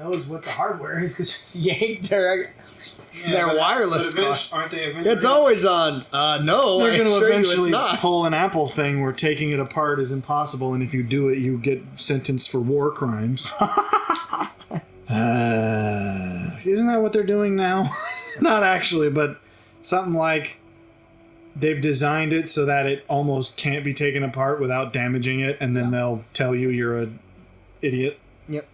knows what the hardware is because just yank their wireless car. Aren't they eventually? It's always on. No, They're going to eventually not. pull an Apple thing where taking it apart is impossible, and if you do it, you get sentenced for war crimes. Isn't that what they're doing now? Not actually, but something like they've designed it so that it almost can't be taken apart without damaging it, and then they'll tell you you're an idiot. Yep.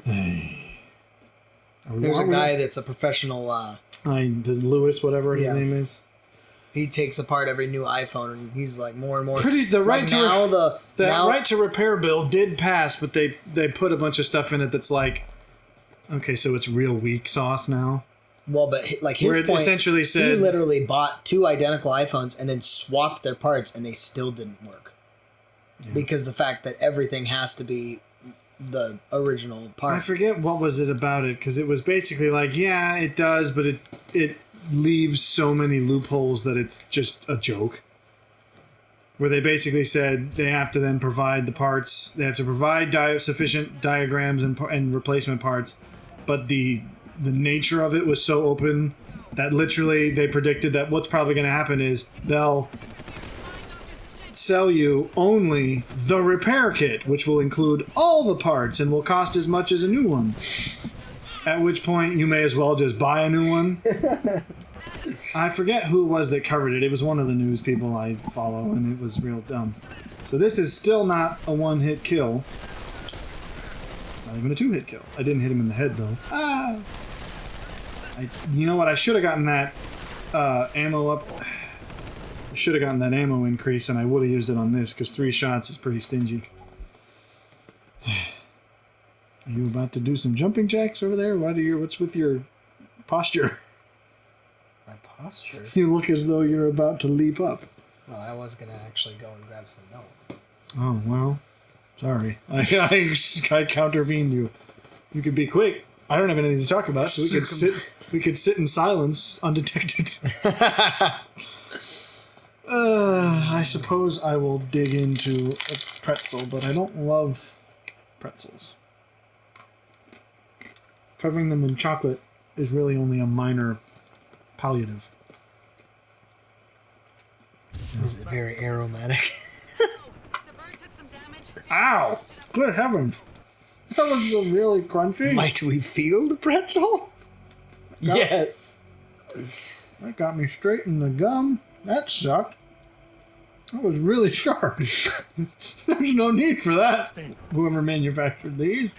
There's a guy that's a professional... the Lewis, whatever his name is. He takes apart every new iPhone, and he's like more and more... The right to repair bill did pass, but they put a bunch of stuff in it that's like, okay, so it's real weak sauce now. Well, but like his point, essentially said, he literally bought 2 identical iPhones and then swapped their parts, and they still didn't work. Yeah. Because the fact that everything has to be the original part. I forget what was it about it, because it was basically like, yeah, it does, but it leaves so many loopholes that it's just a joke. Where they basically said they have to then provide the parts, they have to provide sufficient diagrams and replacement parts, but the nature of it was so open that literally they predicted that what's probably going to happen is they'll sell you only the repair kit, which will include all the parts and will cost as much as a new one. At which point you may as well just buy a new one. I forget who it was that covered it. It was one of the news people I follow, and it was real dumb. So this is still not a one-hit kill. It's not even a 2-hit kill. I didn't hit him in the head, though. You know what? I should have gotten that ammo up. I should have gotten that ammo increase, and I would have used it on this, because 3 shots is pretty stingy. Are you about to do some jumping jacks over there? What's with your posture? My posture? You look as though you're about to leap up. Well, I was going to actually go and grab some milk. Oh, well. Sorry. I countervened you. You could be quick. I don't have anything to talk about, so we could sit in silence undetected. I suppose I will dig into a pretzel, but I don't love pretzels. Covering them in chocolate is really only a minor palliative. This is very aromatic. Ow! Good heavens! That was really crunchy. Might we feel the pretzel? Yes. That got me straight in the gum. That sucked. That was really sharp. There's no need for that. Whoever manufactured these.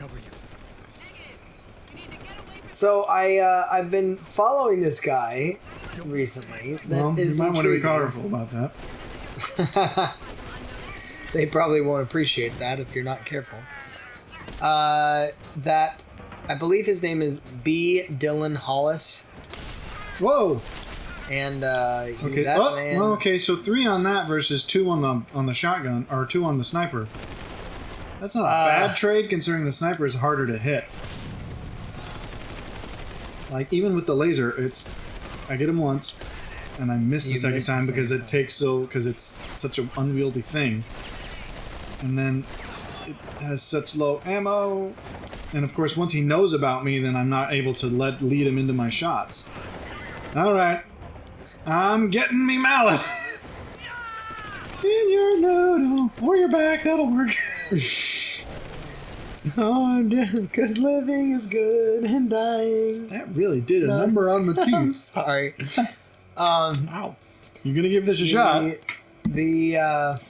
So I've been following this guy recently. You might want to be colorful about that. They probably won't appreciate that if you're not careful. That I believe his name is B. Dylan Hollis. Whoa. And okay. That man. Well, okay. So 3 on that versus 2 on the shotgun, or 2 on the sniper. That's not a bad trade, considering the sniper is harder to hit. Like even with the laser, I get him once, and I miss the second time because it's such an unwieldy thing. And then it has such low ammo, and of course once he knows about me, then I'm not able to lead him into my shots. All right, I'm getting me mallet. In your noodle or your back, that'll work. Oh, I'm dead because living is good and dying. That really did a number on the teeth. I'm sorry. Ow. You're gonna give this a shot.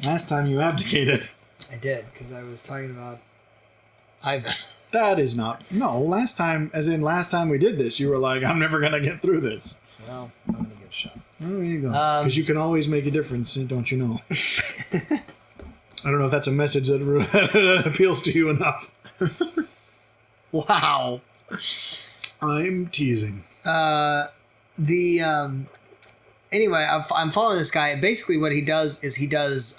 Last time you abdicated. I did, because I was talking about Ivan. That is not... No, last time we did this, you were like, I'm never gonna get through this. Well, I'm gonna give it a shot. Oh, there you go. Because you can always make a difference, don't you know? I don't know if that's a message that appeals to you enough. Wow. I'm teasing. Anyway, I'm following this guy. Basically what he does is he does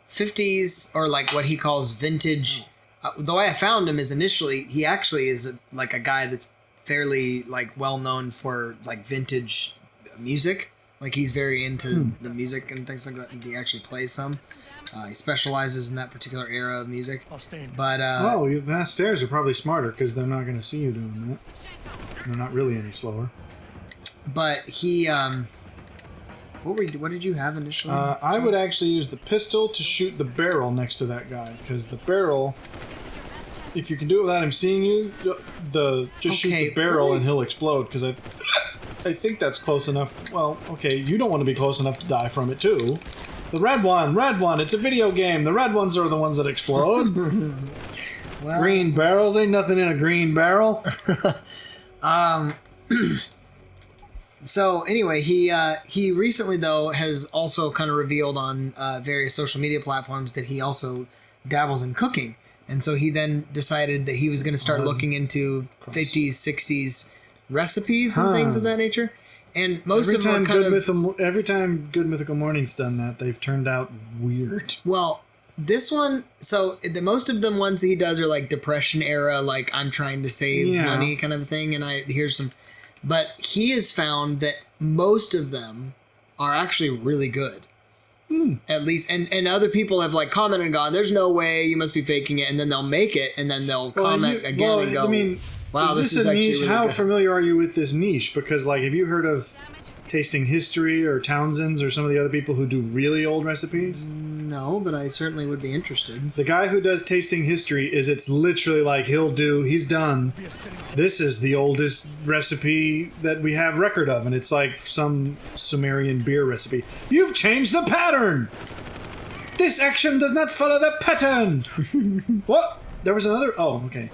50s, or like what he calls vintage. The way I found him is initially he actually is a guy that's fairly like well known for like vintage music. Like he's very into the music and things like that. And he actually plays some. He specializes in that particular era of music. I'll stay in. But that stairs are probably smarter because they're not going to see you doing that. They're not really any slower. But he what did you have initially? I would actually use the pistol to shoot the barrel next to that guy because the barrel, if you can do it without him seeing you, shoot the barrel and he'll explode because I think that's close enough. Well, okay, you don't want to be close enough to die from it too. The red one, it's a video game. The red ones are the ones that explode. Well, green barrels, ain't nothing in a green barrel. So anyway, he recently though has also kind of revealed on various social media platforms that he also dabbles in cooking, and so he then decided that he was going to start looking into 50s, 60s recipes and things of that nature. And most of them are kind of... Every time Good Mythical Morning's done that, they've turned out weird. Well, this one... So, most of them ones that he does are like Depression era, like I'm trying to save money kind of thing, and here's some... But he has found that most of them are actually really good. At least... And other people have like commented and gone, there's no way, you must be faking it, and then they'll make it, and then they'll comment again and go... Wow, is this a niche? Really How familiar are you with this niche? Because, like, have you heard of Tasting History or Townsend's or some of the other people who do really old recipes? No, but I certainly would be interested. The guy who does Tasting History it's literally like he's done, this is the oldest recipe that we have record of, and it's like some Sumerian beer recipe. You've changed the pattern! This action does not follow the pattern! What? There was another... Oh, okay.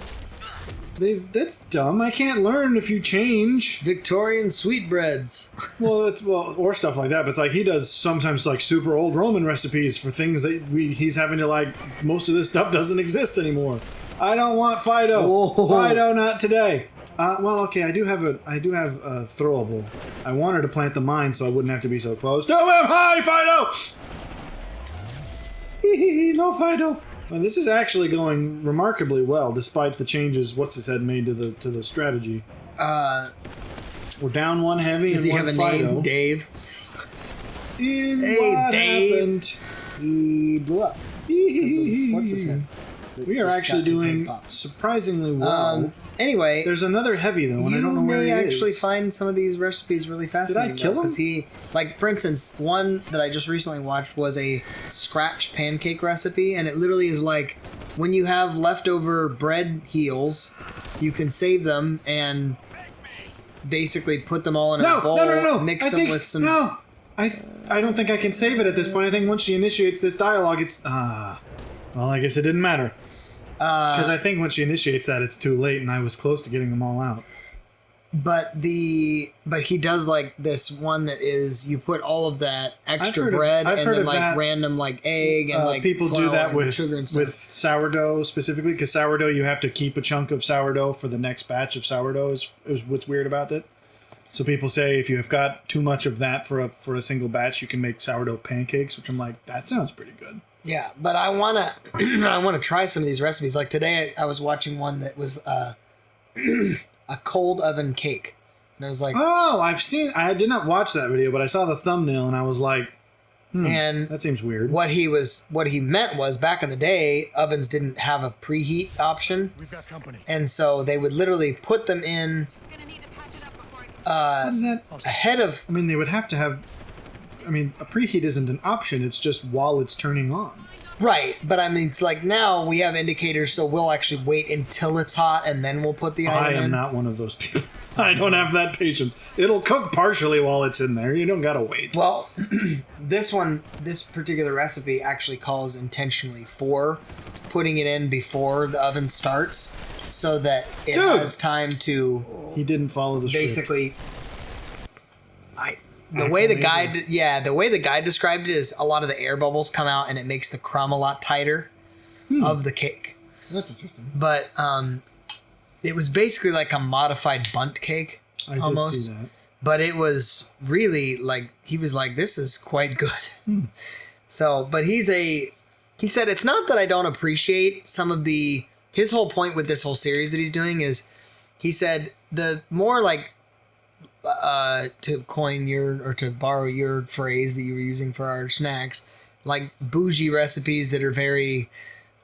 That's dumb. I can't learn if you change. Victorian sweetbreads. Or stuff like that. But it's like he does sometimes like super old Roman recipes for things that he's having to like. Most of this stuff doesn't exist anymore. I don't want Fido. Whoa. Fido, not today. Okay. I do have a throwable. I wanted to plant the mine so I wouldn't have to be so close. No, hi, Fido. No, Fido. Well, this is actually going remarkably well, despite the changes What's-His-Head made to the strategy. We're down one heavy does and he one have a Fido. name? Dave? What happened? He blew up. Because of What's-His-Head. We are actually doing surprisingly well. Anyway, there's another heavy though, and I don't know where he is. You may actually find some of these recipes really fascinating. Did I kill him? Because like for instance, one that I just recently watched was a scratch pancake recipe, and it literally is like when you have leftover bread heels, you can save them and basically put them all in a bowl. No. Mix them with some. No, I don't think I can save it at this point. I think once she initiates this dialogue, it's well, I guess it didn't matter. Because I think when she initiates that, it's too late, and I was close to getting them all out. But he does like this one that is you put all of that extra bread and then like that. Random like egg and like people do that with sugar and stuff. With sourdough specifically, because sourdough you have to keep a chunk of sourdough for the next batch of sourdough is what's weird about it. So people say if you have got too much of that for a single batch, you can make sourdough pancakes, which I'm like, that sounds pretty good. Yeah, but I wanna try some of these recipes. Like today, I was watching one that was a cold oven cake, and I was like, "Oh, I've seen." I did not watch that video, but I saw the thumbnail, and I was like, and that seems weird. What he meant was back in the day, ovens didn't have a preheat option. We've got company, and so they would literally put them in. What is that? Ahead of. I mean, they would have to have. I mean, a preheat isn't an option. It's just while it's turning on. Right, but I mean, it's like now we have indicators, so we'll actually wait until it's hot and then we'll put the item in. I am not one of those people. I don't have that patience. It'll cook partially while it's in there. You don't gotta wait. Well, this particular recipe actually calls intentionally for putting it in before the oven starts, so that it has time to. He didn't follow the script. Basically, the way the guy described it is a lot of the air bubbles come out and it makes the crumb a lot tighter of the cake. That's interesting. But it was basically like a modified bundt cake. I did see that. But it was really like he was like, this is quite good. So, but he said it's not that I don't appreciate some of his whole point with this whole series that he's doing is he said the more like to borrow your phrase that you were using for our snacks, like bougie recipes that are very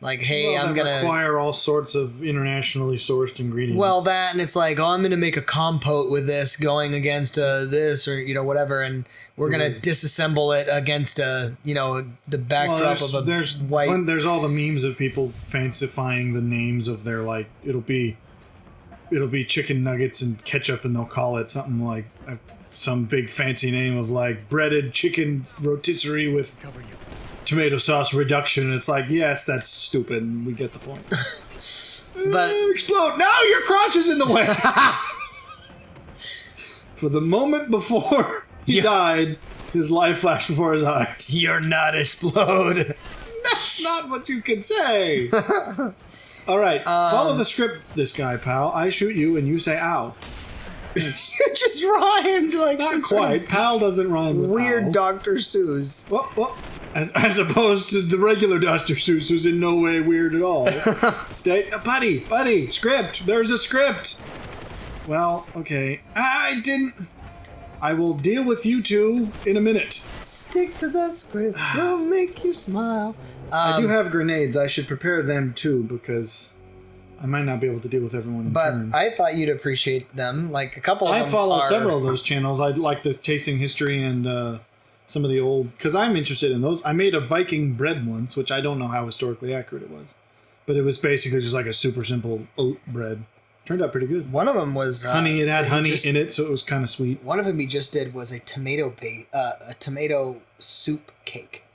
like, hey, I'm gonna require all sorts of internationally sourced ingredients. Well, that, and it's like, oh, I'm gonna make a compote with this going against this, or whatever, and we're gonna disassemble it against the backdrop of white. There's all the memes of people fancifying the names of their, like, it'll be chicken nuggets and ketchup, and they'll call it something like some big fancy name of like breaded chicken rotisserie with tomato sauce reduction. And it's like, yes, that's stupid. And we get the point. But explode! Now your crotch is in the way. For the moment before he died, his life flashed before his eyes. You're not explode. That's not what you can say. All right, follow the script, this guy, pal. I shoot you, and you say "ow." You just rhymed like not quite. Pal doesn't rhyme with weird ow. Dr. Seuss. Well, as opposed to the regular Dr. Seuss, who's in no way weird at all. Buddy, script. There's a script. Well, okay. I will deal with you two in a minute. Stick to the script. It'll make you smile. I do have grenades. I should prepare them too, because I might not be able to deal with everyone in turn. But I thought you'd appreciate them. Like, a couple of them I follow several of those channels. I like the Tasting History and some of the old... Because I'm interested in those. I made a Viking bread once, which I don't know how historically accurate it was. But it was basically just like a super simple oat bread. Turned out pretty good. One of them was... honey. It had honey in it, so it was kind of sweet. One of them he just did was a tomato soup cake.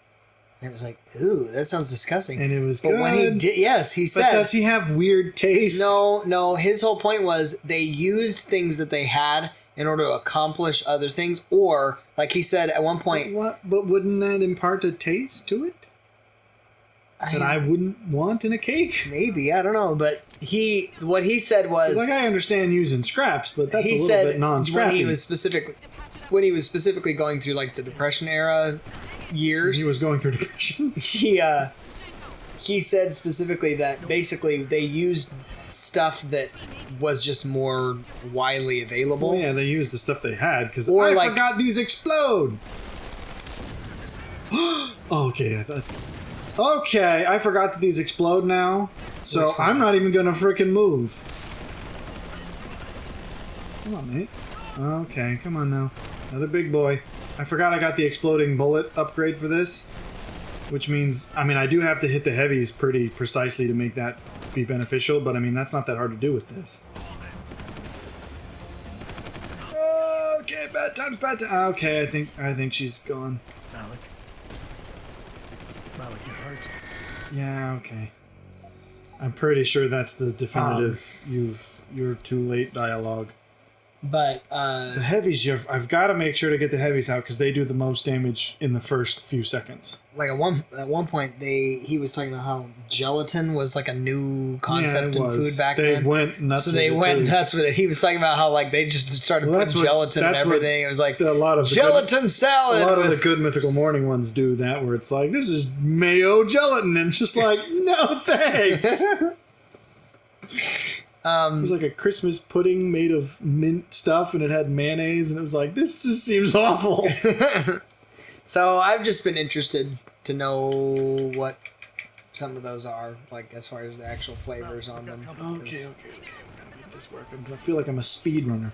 And it was like, ooh, that sounds disgusting. And it was good. But when he did, yes, he said... But does he have weird taste? No. His whole point was they used things that they had in order to accomplish other things. Or, like he said at one point... But wouldn't that impart a taste to it? That I wouldn't want in a cake? Maybe, I don't know. But what he said was... Like, I understand using scraps, but that's a little bit non-scrappy. When he was specifically going through, like, the Depression era... years. He was going through depression. He said specifically that basically they used stuff that was just more widely available. Well, yeah, they used the stuff they had because I forgot these explode. Okay, I forgot that these explode now, so I'm not even gonna freaking move. Come on, mate. Okay, come on now. Another big boy. I forgot I got the exploding bullet upgrade for this, which means, I mean, I do have to hit the heavies pretty precisely to make that be beneficial, but I mean, that's not that hard to do with this. Okay, bad times. Okay, I think she's gone. Malik, you're hurt. Yeah, okay. I'm pretty sure that's the definitive you're too late dialogue. But the heavies, I've got to make sure to get the heavies out because they do the most damage in the first few seconds. Like at one point, he was talking about how gelatin was like a new concept in food back then. They went nuts. So they went nuts with it. He was talking about how like they just started putting gelatin in everything. It was like a lot of gelatin salad. A lot of the good mythical morning ones do that, where it's like, this is mayo gelatin, and it's just like, no thanks. It was like a Christmas pudding made of mint stuff, and it had mayonnaise, and it was like, this just seems awful. So I've just been interested to know what some of those are, like as far as the actual flavors on them. Okay. We're gonna make this work. I feel like I'm a speedrunner.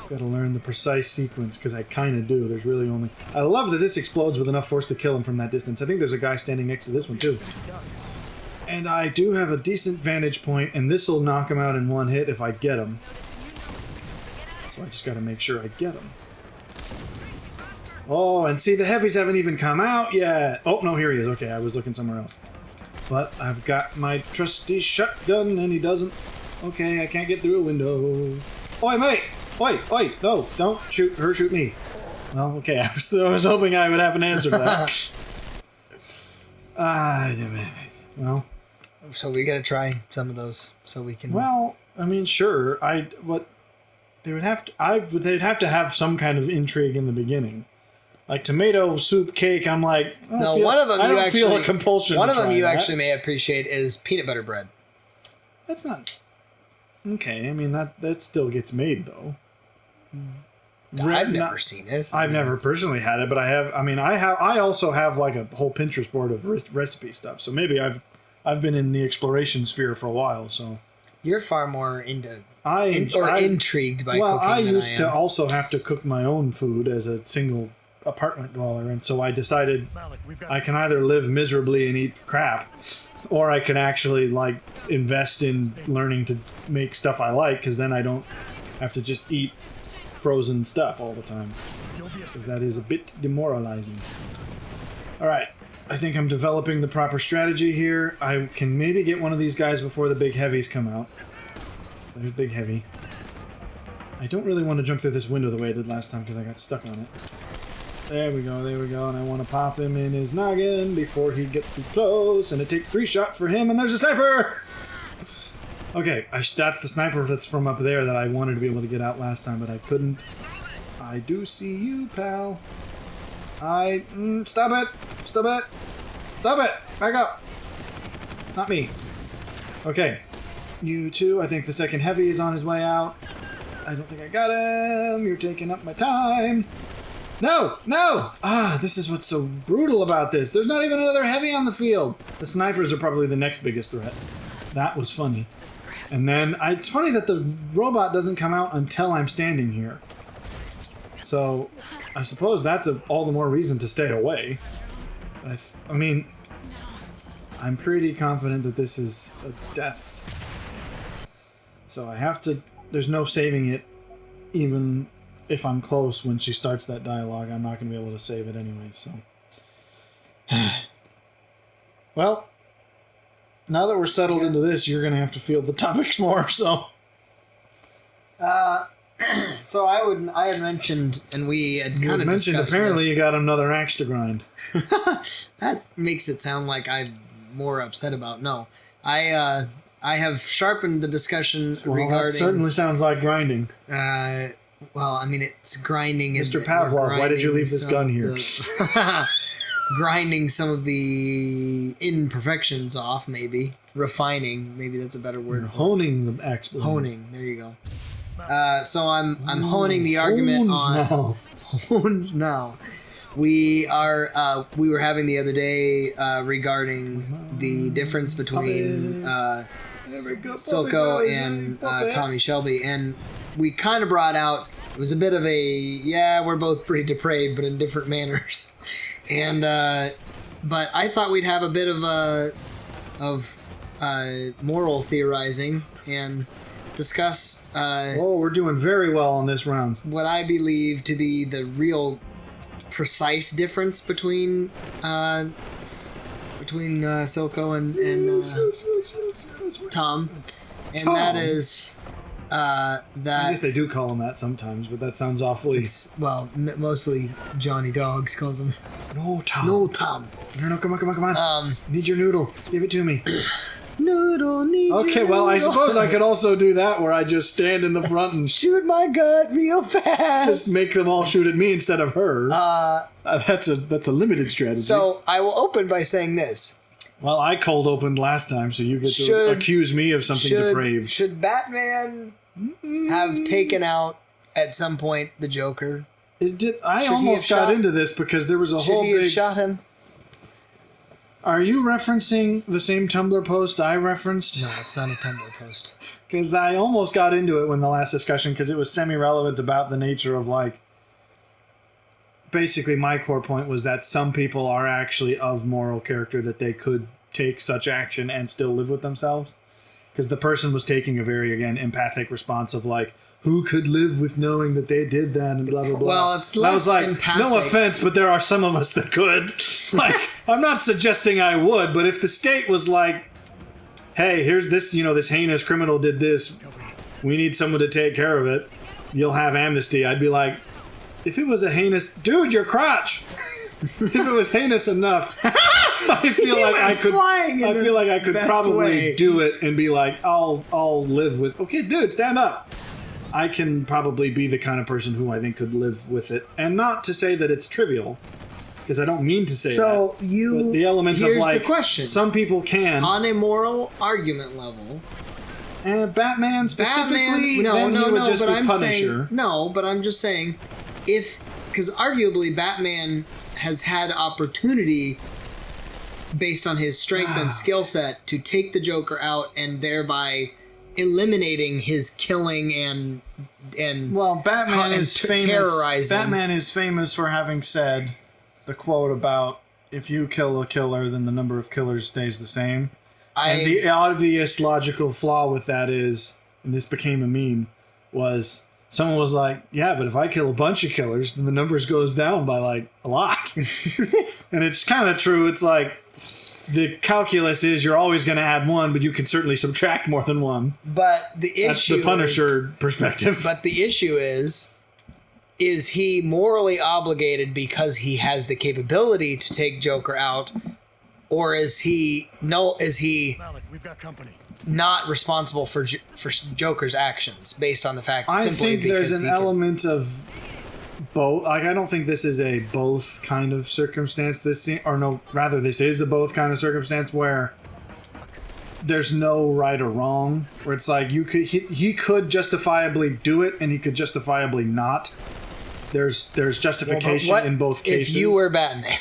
Got to learn the precise sequence because I kind of do. There's really only. I love that this explodes with enough force to kill him from that distance. I think there's a guy standing next to this one too. And I do have a decent vantage point, and this will knock him out in one hit if I get him. So I just got to make sure I get him. Oh, and see, the heavies haven't even come out yet. Oh, no, here he is. Okay, I was looking somewhere else. But I've got my trusty shotgun, and he doesn't. Okay, I can't get through a window. Oi, mate! Oi! No, don't shoot her, shoot me. Well, okay, I was hoping I would have an answer to that. Well... So we gotta try some of those so we can. Well, I mean, sure. They'd have to have some kind of intrigue in the beginning, like tomato soup cake. I'm like, I don't feel a compulsion. One of them you actually may appreciate is peanut butter bread. That's not okay. I mean that still gets made though. I've never seen it. I've never personally had it, but I have. I mean, I also have like a whole Pinterest board of recipe stuff. So maybe I've been in the exploration sphere for a while. So you're far more into intrigued by well, cooking. I than used I am. to also have to cook my own food as a single apartment dweller, and so I decided I can either live miserably and eat crap, or I can actually like invest in learning to make stuff I like, because then I don't have to just eat frozen stuff all the time, because that is a bit demoralizing. All right, I think I'm developing the proper strategy here. I can maybe get one of these guys before the big heavies come out. So there's big heavy. I don't really want to jump through this window the way I did last time because I got stuck on it. There we go, and I want to pop him in his noggin before he gets too close, and it takes 3 shots for him, and there's a sniper! Okay, that's the sniper that's from up there that I wanted to be able to get out last time, but I couldn't. I do see you, pal. Stop it! Stop it! Back up! Not me. Okay, you two, I think the second heavy is on his way out. I don't think I got him. You're taking up my time. No! This is what's so brutal about this. There's not even another heavy on the field. The snipers are probably the next biggest threat. That was funny. And then, it's funny that the robot doesn't come out until I'm standing here. So, I suppose that's all the more reason to stay away. But I mean, I'm pretty confident that this is a death. So I have to, there's no saving it, even if I'm close when she starts that dialogue. I'm not going to be able to save it anyway, so. Well, now that we're settled into this, you're going to have to field the topics more, so. So I had mentioned, and we had kind of mentioned discussed apparently this. you got another axe to grind. That makes it sound like I'm more upset about. No, I have sharpened the discussion regarding. That certainly sounds like grinding. Well, I mean, it's grinding. Mr. Pavlov, why did you leave this gun here? Grinding some of the imperfections off, maybe. Refining, maybe that's a better word. You're honing the axe blade. Honing, there you go. So I'm honing the argument on hones now. We were having the other day regarding the difference between Silco and Tommy Shelby, and we kind of brought out, it was a bit of a, we're both pretty depraved, but in different manners. And but I thought we'd have a bit of moral theorizing and discuss we're doing very well on this round. What I believe to be the real precise difference between Silco and Tom. And Tom. That is that I guess they do call him that sometimes, but that sounds awfully. Mostly Johnny Dogs calls him. No, Tom. No, Tom. No, come on. Need your noodle. Give it to me. Noodle, need okay, well, I suppose I could also do that where I just stand in the front and shoot my gut real fast. Just make them all shoot at me instead of her. That's a limited strategy. So I will open by saying this. Well, I cold opened last time, so you get to accuse me of something depraved. Should Batman have taken out at some point the Joker? I almost got into this because there was a whole big... Should he have shot him? Are you referencing the same Tumblr post I referenced? No, it's not a Tumblr post. Because I almost got into it in the last discussion because it was semi-relevant about the nature of, like... Basically, my core point was that some people are actually of moral character that they could take such action and still live with themselves. Because the person was taking a very, again, empathic response of, like, who could live with knowing that they did that and blah, blah, blah. Well, it's less I was like, empathic. No offense, but there are some of us that could. Like, I'm not suggesting I would, but if the state was like, hey, here's this, this heinous criminal did this, we need someone to take care of it, you'll have amnesty, I'd be like, if it was a heinous... Dude, your crotch! If it was heinous enough, I feel like I could probably do it and be like, I'll live with... Okay, dude, stand up. I can probably be the kind of person who I think could live with it. And not to say that it's trivial, because I don't mean to say that. So but the elements here's of, like, the question. Some people can. On a moral argument level... And Batman specifically, but I'm just saying... No, but I'm just saying, because arguably Batman has had opportunity based on his strength and skill set to take the Joker out and thereby eliminating his killing and Batman is famous. Terrorizing. Batman is famous for having said the quote about if you kill a killer, then the number of killers stays the same. And the obvious logical flaw with that is, and this became a meme, was someone was like, yeah, but if I kill a bunch of killers, then the numbers goes down by like a lot. And it's kind of true. It's like the calculus is you're always going to add one, but you can certainly subtract more than one. But the issue That's the Punisher perspective. But the issue is he morally obligated because he has the capability to take Joker out, or is he Malik, we've got company. Not responsible for Joker's actions based on the fact I simply think because there's an element of both. Like, I don't think this is a both kind of circumstance. This is a both kind of circumstance where there's no right or wrong. Where it's like he could justifiably do it and he could justifiably not. There's justification in both cases. If you were Batman.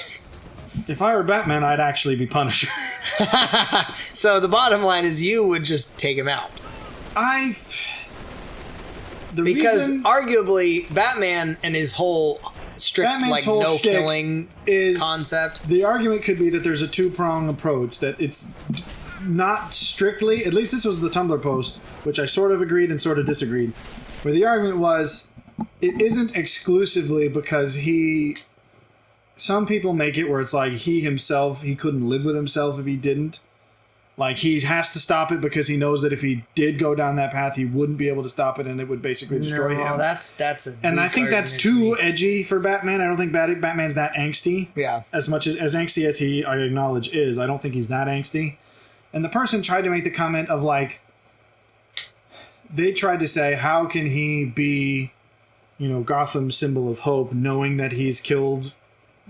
If I were Batman, I'd actually be Punisher. So the bottom line is you would just take him out. Because arguably Batman and his whole strict no killing concept. The argument could be that there's a two-prong approach, that it's not strictly, at least this was the Tumblr post, which I sort of agreed and sort of disagreed, where the argument was it isn't exclusively because some people make it where it's like he couldn't live with himself if he didn't. Like, he has to stop it because he knows that if he did go down that path, he wouldn't be able to stop it and it would basically destroy him. That's and I think that's too edgy for Batman. I don't think Batman's that angsty. Yeah. As much as angsty as I acknowledge is, I don't think he's that angsty. And the person tried to make the comment of like, they tried to say, how can he be, Gotham's symbol of hope, knowing that he's killed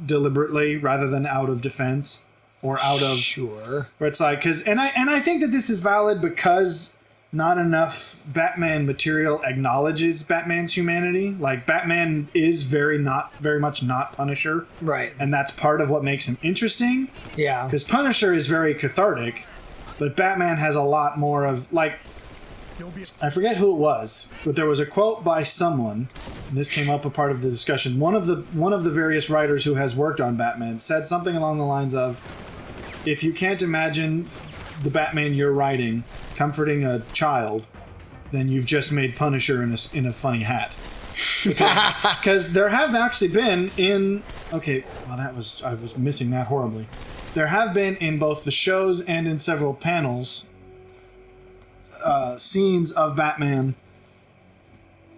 deliberately rather than out of defense? Or out of sure, where it's like and I think that this is valid because not enough Batman material acknowledges Batman's humanity. Like, Batman is very much not Punisher, right? And that's part of what makes him interesting. Yeah, because Punisher is very cathartic, but Batman has a lot more of like. I forget who it was, but there was a quote by someone, and this came up a part of the discussion. One of the various writers who has worked on Batman said something along the lines of, if you can't imagine the Batman you're writing comforting a child, then you've just made Punisher in a funny hat. Because there have actually been I was missing that horribly. There have been in both the shows and in several panels scenes of Batman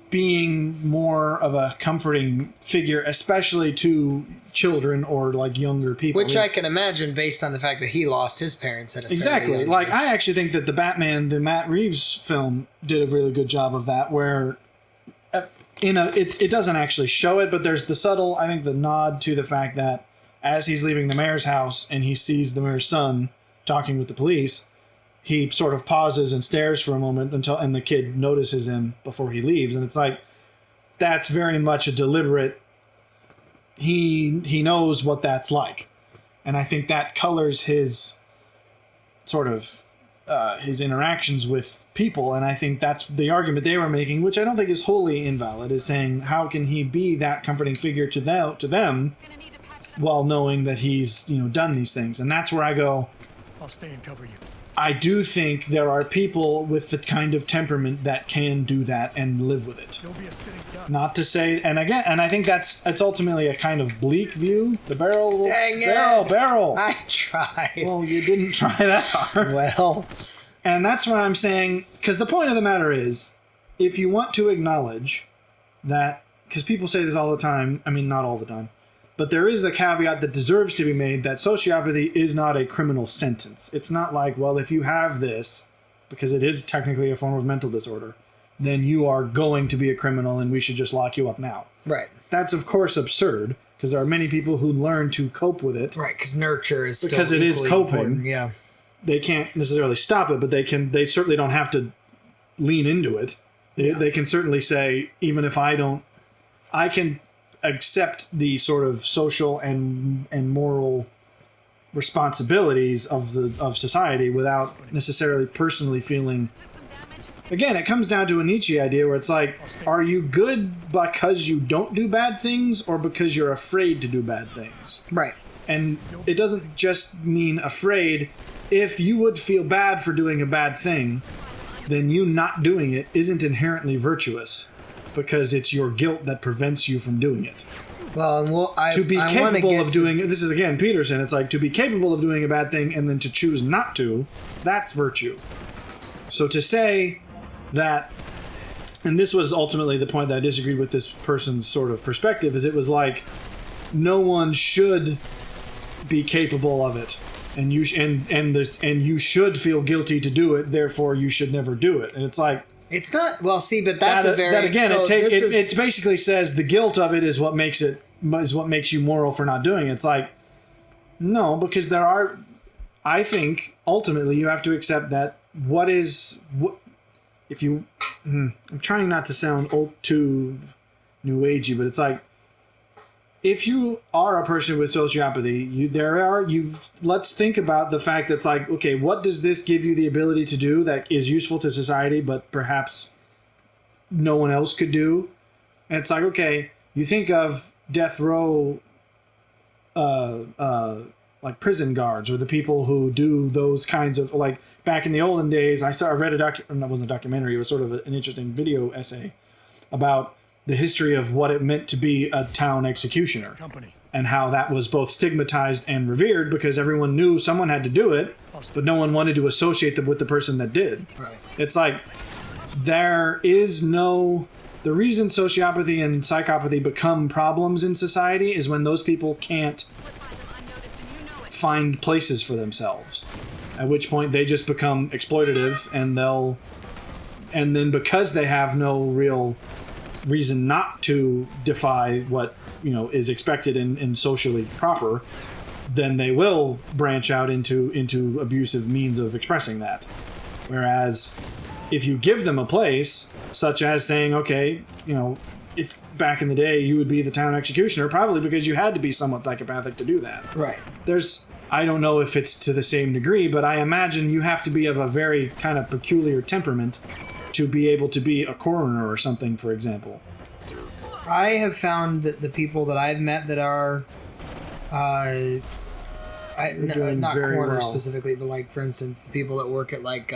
being more of a comforting figure, especially to children or like younger people. Which I can imagine based on the fact that he lost his parents at a exactly. Very young Like, age. I actually think that the Matt Reeves film did a really good job of that, where it doesn't actually show it, but there's the nod to the fact that as he's leaving the mayor's house and he sees the mayor's son talking with the police, he sort of pauses and stares for a moment and the kid notices him before he leaves. And it's like, that's very much a deliberate, he knows what that's like. And I think that colors his sort of, his interactions with people. And I think that's the argument they were making, which I don't think is wholly invalid, is saying, how can he be that comforting figure to them while knowing that he's, done these things? And that's where I go, I'll stay and cover you. I do think there are people with the kind of temperament that can do that and live with it. Don't be a sitting duck. Not to say, and I think it's ultimately a kind of bleak view. The barrel. I tried. Well, you didn't try that hard. Well. And that's what I'm saying, because the point of the matter is, if you want to acknowledge that, because people say this all the time, I mean, not all the time, but there is the caveat that deserves to be made that sociopathy is not a criminal sentence. It's not like, well, if you have this, because it is technically a form of mental disorder, then you are going to be a criminal and we should just lock you up now. Right. That's, of course, absurd, because there are many people who learn to cope with it. Right, because nurture is still because it is coping. Important. Yeah. They can't necessarily stop it, but they certainly don't have to lean into it. They can certainly say, even if I don't, accept the sort of social and moral responsibilities of society without necessarily personally feeling. Again, it comes down to a Nietzsche idea where it's like, are you good because you don't do bad things or because you're afraid to do bad things? Right. And it doesn't just mean afraid. If you would feel bad for doing a bad thing, then you not doing it isn't inherently virtuous because it's your guilt that prevents you from doing it. Well, to be capable of doing this is again Peterson. It's like to be capable of doing a bad thing and then to choose not to, that's virtue. So to say that, and this was ultimately the point that I disagreed with this person's sort of perspective, is it was like no one should be capable of it, and you you should feel guilty to do it. Therefore, you should never do it. And it's like. It's not well. See, but that's a very. That again, so it basically says the guilt of it is what makes you moral for not doing it. It's like, no, because there are. I think ultimately you have to accept that if you. I'm trying not to sound too new agey, but it's like, if you are a person with sociopathy, let's think about the fact that it's like, okay, what does this give you the ability to do that is useful to society, but perhaps no one else could do? And it's like, okay, you think of death row, like prison guards or the people who do those kinds of, like back in the olden days, I read it wasn't a documentary, it was sort of an interesting video essay about the history of what it meant to be a town executioner and how that was both stigmatized and revered because everyone knew someone had to do it, but no one wanted to associate them with the person that did. Right. It's like the reason sociopathy and psychopathy become problems in society is when those people can't find places for themselves, at which point they just become exploitative and then because they have no real reason not to defy what is expected and socially proper, then they will branch out into abusive means of expressing that. Whereas if you give them a place, such as saying, okay, if back in the day you would be the town executioner, probably because you had to be somewhat psychopathic to do that. Right. I don't know if it's to the same degree, but I imagine you have to be of a very kind of peculiar temperament to be able to be a coroner or something, for example. I have found that the people that I've met that are, not coroners specifically, but like, for instance, the people that work at like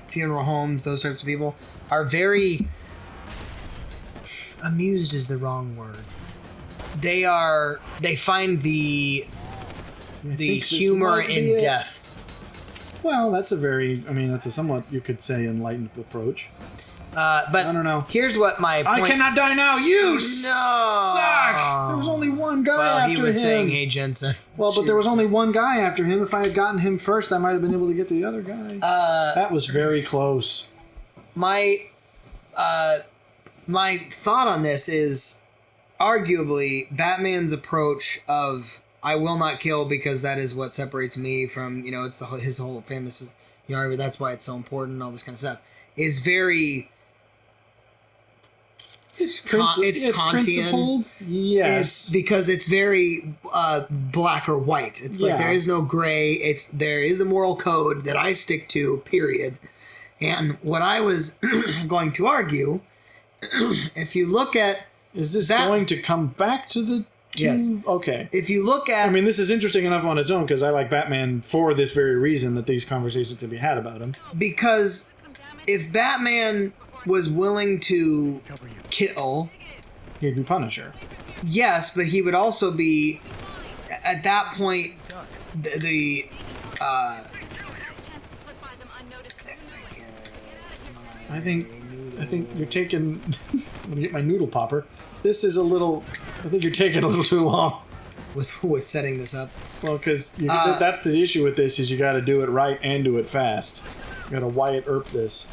funeral homes, those types of people, are very amused is the wrong word. They find the humor in death. Well, that's a somewhat, you could say, enlightened approach. But I don't know. Here's what my point... I cannot die now. You suck. There was only one guy after him. Well, he was saying, "Hey, Jensen." Well, but there was only one guy after him. If I had gotten him first, I might have been able to get to the other guy. That was very close. My thought on this is, arguably, Batman's approach of "I will not kill because that is what separates me from," it's his whole famous, that's why it's so important and all this kind of stuff, is very... It's Kantian. Principled. Yes. Because it's very black or white. It's like there is no gray. There is a moral code that I stick to, period. And what I was going to argue, if you look at... Is this going to come back to the... Yes. Okay. If you look at... this is interesting enough on its own because I like Batman for this very reason that these conversations can be had about him. Because if Batman was willing to kill... He'd be Punisher. Yes, but he would also be, at that point, I think you're taking... I'm going to get my noodle popper. This is I think you're taking a little too long. With setting this up. Well, because that's the issue with this, is you got to do it right and do it fast. You got to Wyatt Earp this.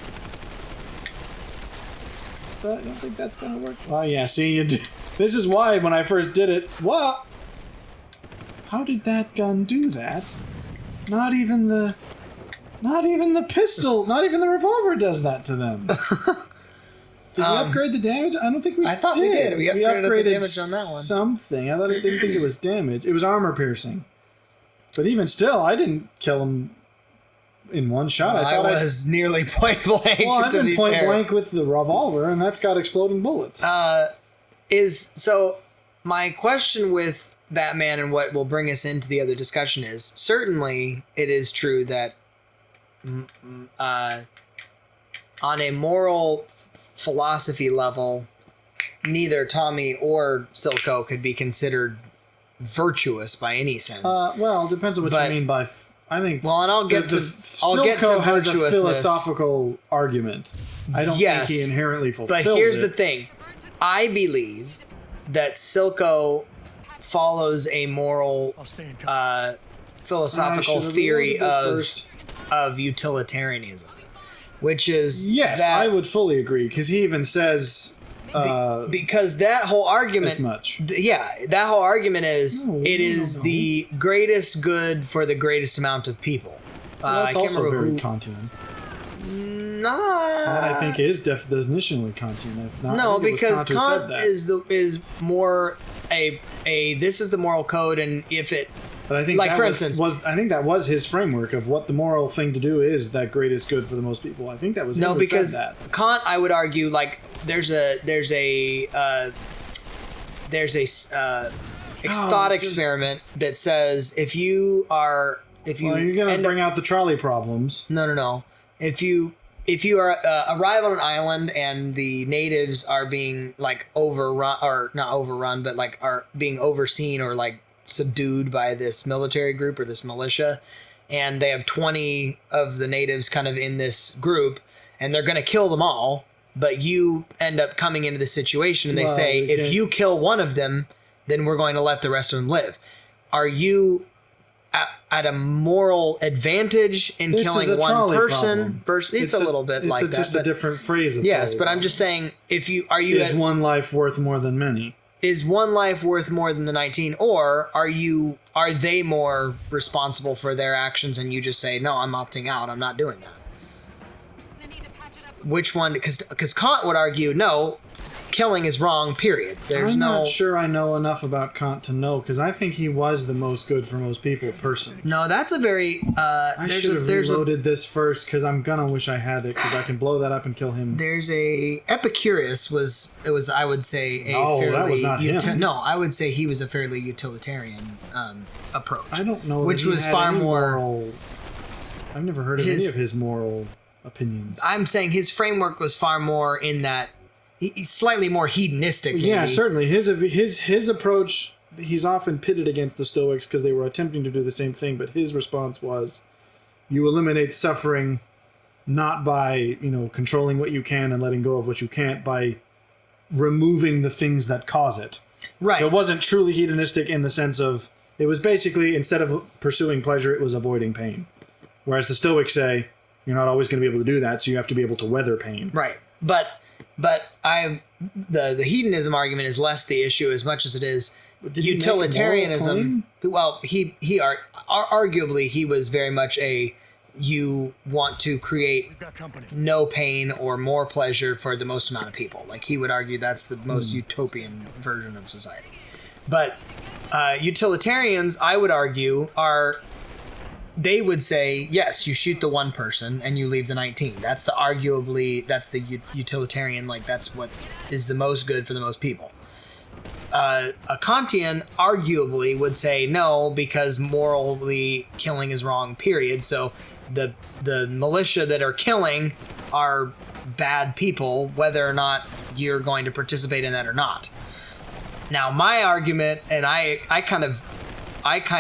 But I don't think that's going to work. Oh, yeah, see, this is why when I first did it... What? How did that gun do that? Not even the pistol, not even the revolver does that to them. Did we upgrade the damage? I don't think we did. I thought we did. We upgraded the damage on that one. Something. I didn't think it was damage. It was armor piercing. But even still, I didn't kill him in one shot. I was nearly point blank. Well, I've been point blank with the revolver, and that's got exploding bullets. So my question with Batman and what will bring us into the other discussion is, certainly it is true that on a moral philosophy level, neither Tommy or Silco could be considered virtuous by any sense. Well, it depends on what you mean by... I think... Well, and I'll get to Silco has a virtuousness. philosophical argument. I don't think he inherently fulfills it. But here's the thing. I believe that Silco follows a moral philosophical theory of utilitarianism, which is I would fully agree, because he even says because that whole argument as much. That whole argument is the greatest good for the greatest amount of people. Well, that's also very Kantian. Nah, I think is definitionally Kantian. If not, no, because Kant is more a this is the moral code, and if it. But I think like, that for instance, I think that was his framework of what the moral thing to do is that greatest good for the most people. I think that was because said that. Kant, I would argue, like there's a thought experiment that says if you're gonna bring out the trolley problems. No. If you arrive on an island and the natives are being like overrun, or not overrun, but like are being overseen or like subdued by this military group or this militia, and they have 20 of the natives kind of in this group, and they're going to kill them all, but you end up coming into the situation and they say, if you kill one of them, then we're going to let the rest of them live. Are you at a moral advantage in killing one person versus it's a little bit like that. It's just a different phrase. Yes, but I'm just saying, is one life worth more than many? Is one life worth more than the 19, or are they more responsible for their actions and you just say, no, I'm opting out, I'm not doing that? Which one? Because Kant would argue, no, killing is wrong, period. I'm not sure I know enough about Kant to know, because I think he was the most good for most people person. No, that's a very... I should have reloaded this first, because I'm gonna wish I had it, because I can blow that up and kill him. There's a... Epicurus was, I would say, fairly... that was not him. No, I would say he was a fairly utilitarian approach. I don't know which was far more... Moral, I've never heard of any of his moral opinions. I'm saying his framework was far more in that he's slightly more hedonistic. Maybe. Yeah, certainly. His approach, he's often pitted against the Stoics because they were attempting to do the same thing, but his response was, you eliminate suffering not by, controlling what you can and letting go of what you can't, by removing the things that cause it. Right. So it wasn't truly hedonistic in the sense of, it was basically, instead of pursuing pleasure, it was avoiding pain. Whereas the Stoics say, you're not always going to be able to do that, so you have to be able to weather pain. Right. But the hedonism argument is less the issue as much as it is utilitarianism. Well, arguably he was very much you want to create no pain or more pleasure for the most amount of people. Like he would argue that's the most utopian version of society. But utilitarians, I would argue, they would say, yes, you shoot the one person and you leave the 19. That's the utilitarian, like that's what is the most good for the most people. A Kantian arguably would say no, because morally killing is wrong, period. So the militia that are killing are bad people, whether or not you're going to participate in that or not. Now, my argument, and I kind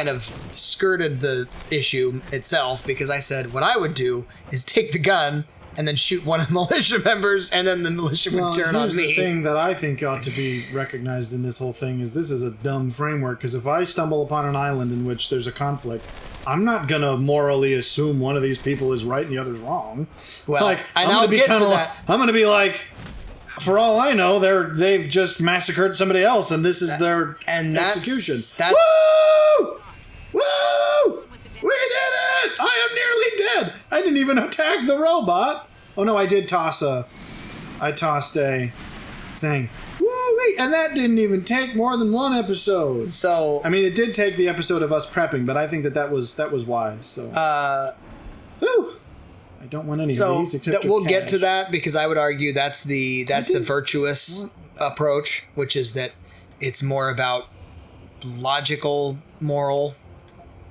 of skirted the issue itself, because I said what I would do is take the gun and then shoot one of the militia members, and then the militia would turn on me. The thing that I think ought to be recognized in this whole thing is this is a dumb framework, because if I stumble upon an island in which there's a conflict, I'm not going to morally assume one of these people is right and the other's wrong. Well, I'm going to be like, for all I know, they've just massacred somebody else, and this is their execution. Woo! Woo! We did it! I am nearly dead. I didn't even attack the robot. Oh no, I did toss a I tossed a thing. Woo-wee! And that didn't even take more than one episode. So I mean, it did take the episode of us prepping, but I think that was wise. So, woo! I don't want any of these except we'll get cash. to that because I would argue that's the virtuous approach, which is that it's more about logical moral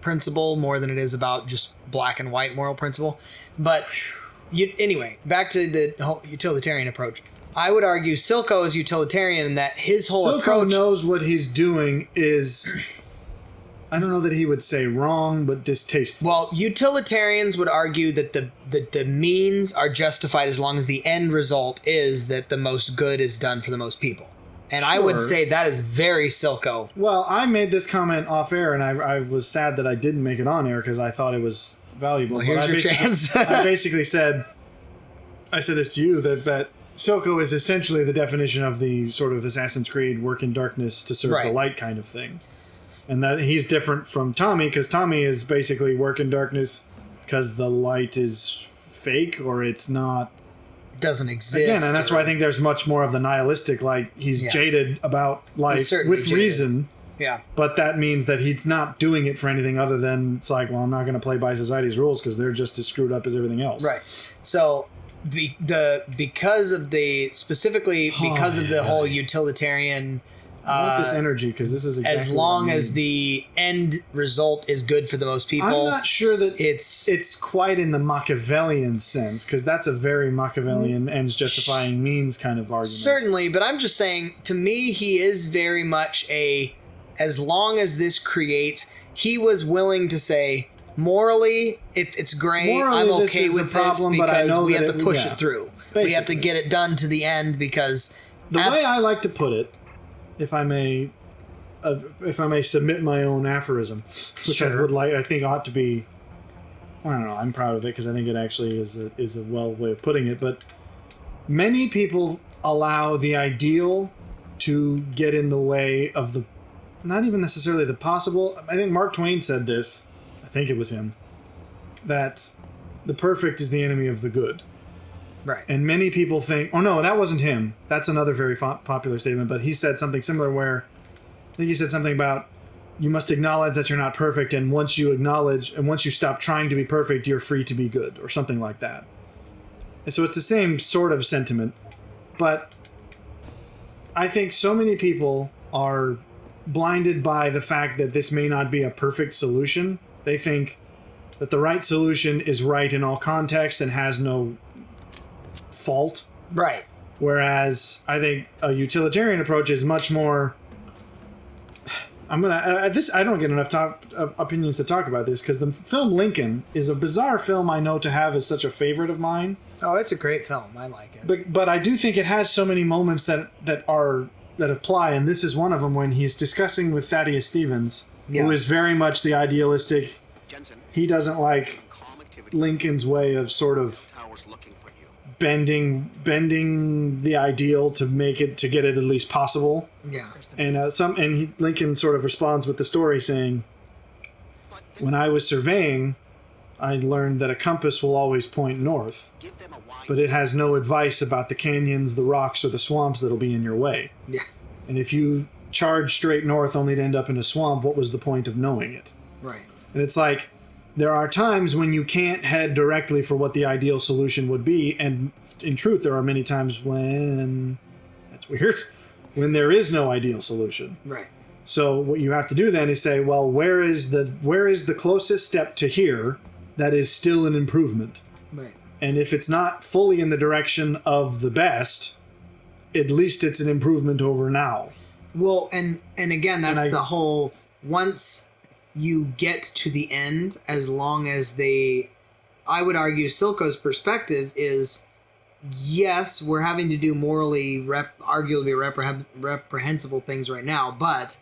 principle more than it is about just black and white moral principle. But anyway, back to the whole utilitarian approach. I would argue Silco is utilitarian in that his whole Silco approach knows what he's doing is, I don't know that he would say wrong, but distasteful. Well, utilitarians would argue that the means are justified as long as the end result is that the most good is done for the most people. And I would Sure. say that is very Silco. Well, I made this comment off air, and I was sad that I didn't make it on air because I thought it was valuable. Well, here's But your I basically- chance. I basically said this to you, that Silco is essentially the definition of the sort of Assassin's Creed work in darkness to serve the Right. light kind of thing. And that he's different from Tommy because Tommy is basically work in darkness because the light is fake or it's not. Doesn't exist. Again, and that's why I think there's much more of the nihilistic, like he's Yeah. jaded about life certainly with jaded. reason. Yeah. But that means that he's not doing it for anything other than it's like, well, I'm not going to play by society's rules because they're just as screwed up as everything else. Right. So because of the whole utilitarian. I want this energy because this is exactly As long what I as need. the end result is good for the most people. I'm not sure that it's quite in the Machiavellian sense because that's a very Machiavellian ends justifying means kind of argument. certainly, but I'm just saying, to me, he is very much as long as this creates, he was willing to say, morally, if it's gray, Morally, I'm this okay is a with problem, this but I because know we that have to it- push yeah. it through. We have to Basically. get it done to the end because The way I like to put it, if I may submit my own aphorism, which I Sure. would like, I think ought to be. I don't know. I'm proud of it because I think it actually is a well way of putting it. But many people allow the ideal to get in the way of the, not even necessarily the possible. I think Mark Twain said this. I think it was him. That the perfect is the enemy of the good. right. And many people think, oh no, that wasn't him. That's another very popular statement. But he said something similar where, I think he said something about, you must acknowledge that you're not perfect. And once you stop trying to be perfect, you're free to be good or something like that. And so it's the same sort of sentiment. But I think so many people are blinded by the fact that this may not be a perfect solution. They think that the right solution is right in all contexts and has no fault, Right. whereas I think a utilitarian approach is much more. I don't get enough opinions to talk about this because the film Lincoln is a bizarre film I know to have as such a favorite of mine, Oh, it's a great film. I like it. but I do think it has so many moments that apply, and this is one of them when he's discussing with Thaddeus Stevens, Yeah. who is very much the idealistic. Jensen, He doesn't like calm activity. Lincoln's way of sort of Towers looking for you. bending the ideal to get it at least possible. Yeah. And Lincoln sort of responds with the story saying, But "When I was surveying, I learned that a compass will always point north, give them a wide but it has no advice about the canyons, the rocks, or the swamps that'll be in your way. Yeah. And if you charge straight north only to end up in a swamp, what was the point of knowing it?" Right. And it's like, there are times when you can't head directly for what the ideal solution would be, and in truth, there are many times when, that's weird, when there is no ideal solution. Right. So what you have to do then is say, well, where is the closest step to here that is still an improvement? Right. And if it's not fully in the direction of the best, at least it's an improvement over now. Well, and again, that's And I- the whole, once you get to the end, as long as I would argue Silco's perspective is, yes, we're having to do morally, arguably reprehensible things right now, but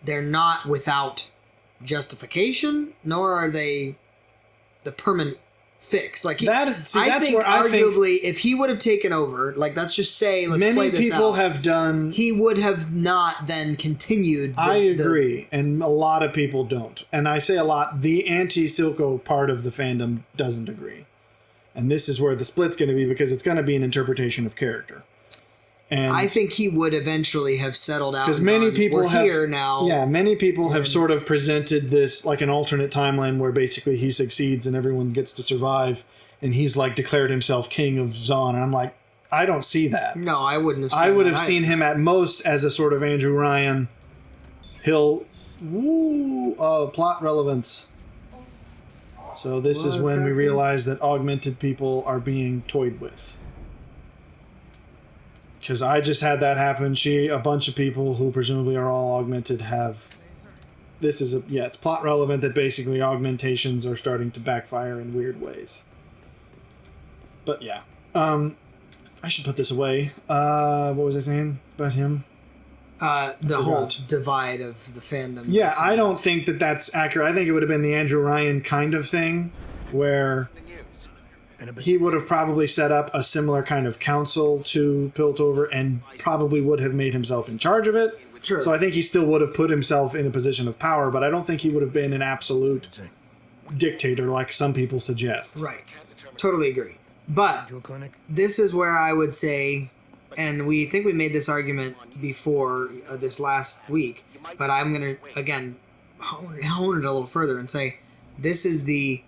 they're not without justification, nor are they the permanent fix. Like That's I think where I think arguably, if he would have taken over, like let's just say, let's play many this people out, have done. he would have not then continued. I agree, and a lot of people don't. And I say a lot, the anti-Silco part of the fandom doesn't agree. And this is where the split's going to be, because it's going to be an interpretation of character. And I think he would eventually have settled out. because many people We're have here now. Yeah, many people have sort of presented this like an alternate timeline where basically he succeeds and everyone gets to survive, and he's like declared himself king of Zon. And I'm like, I don't see that. No, I wouldn't have. I would have seen him at most as a sort of Andrew Ryan. He'll plot relevance. So this is when we realize that augmented people are being toyed with. Because I just had that happen. A bunch of people who presumably are all augmented have. This is it's plot relevant that basically augmentations are starting to backfire in weird ways. But yeah, I should put this away. What was I saying about him? The whole divide of the fandom. Yeah, I don't think that that's accurate. I think it would have been the Andrew Ryan kind of thing, where he would have probably set up a similar kind of council to Piltover and probably would have made himself in charge of it. Sure. So I think he still would have put himself in a position of power, but I don't think he would have been an absolute dictator like some people suggest. Right. Totally agree. But this is where I would say, and we think we made this argument before this last week, but I'm going to, again, hone it a little further and say this is the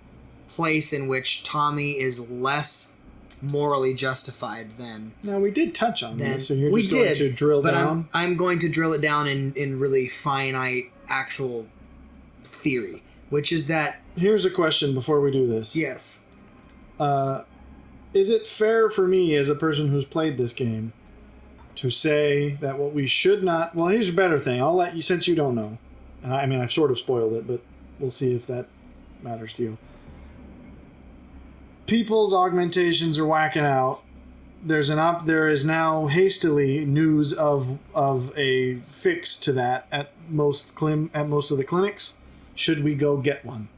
place in which Tommy is less morally justified than... Now, we did touch on this, so you're just going to drill down? I'm going to drill it down in really finite actual theory, which is that... Here's a question before we do this. Yes. Is it fair for me as a person who's played this game to say that what we should not... Well, here's a better thing. I'll let you, since you don't know. And I mean, I've sort of spoiled it, but we'll see if that matters to you. People's augmentations are whacking out. There is now hastily news of a fix to that at most of the clinics. Should we go get one?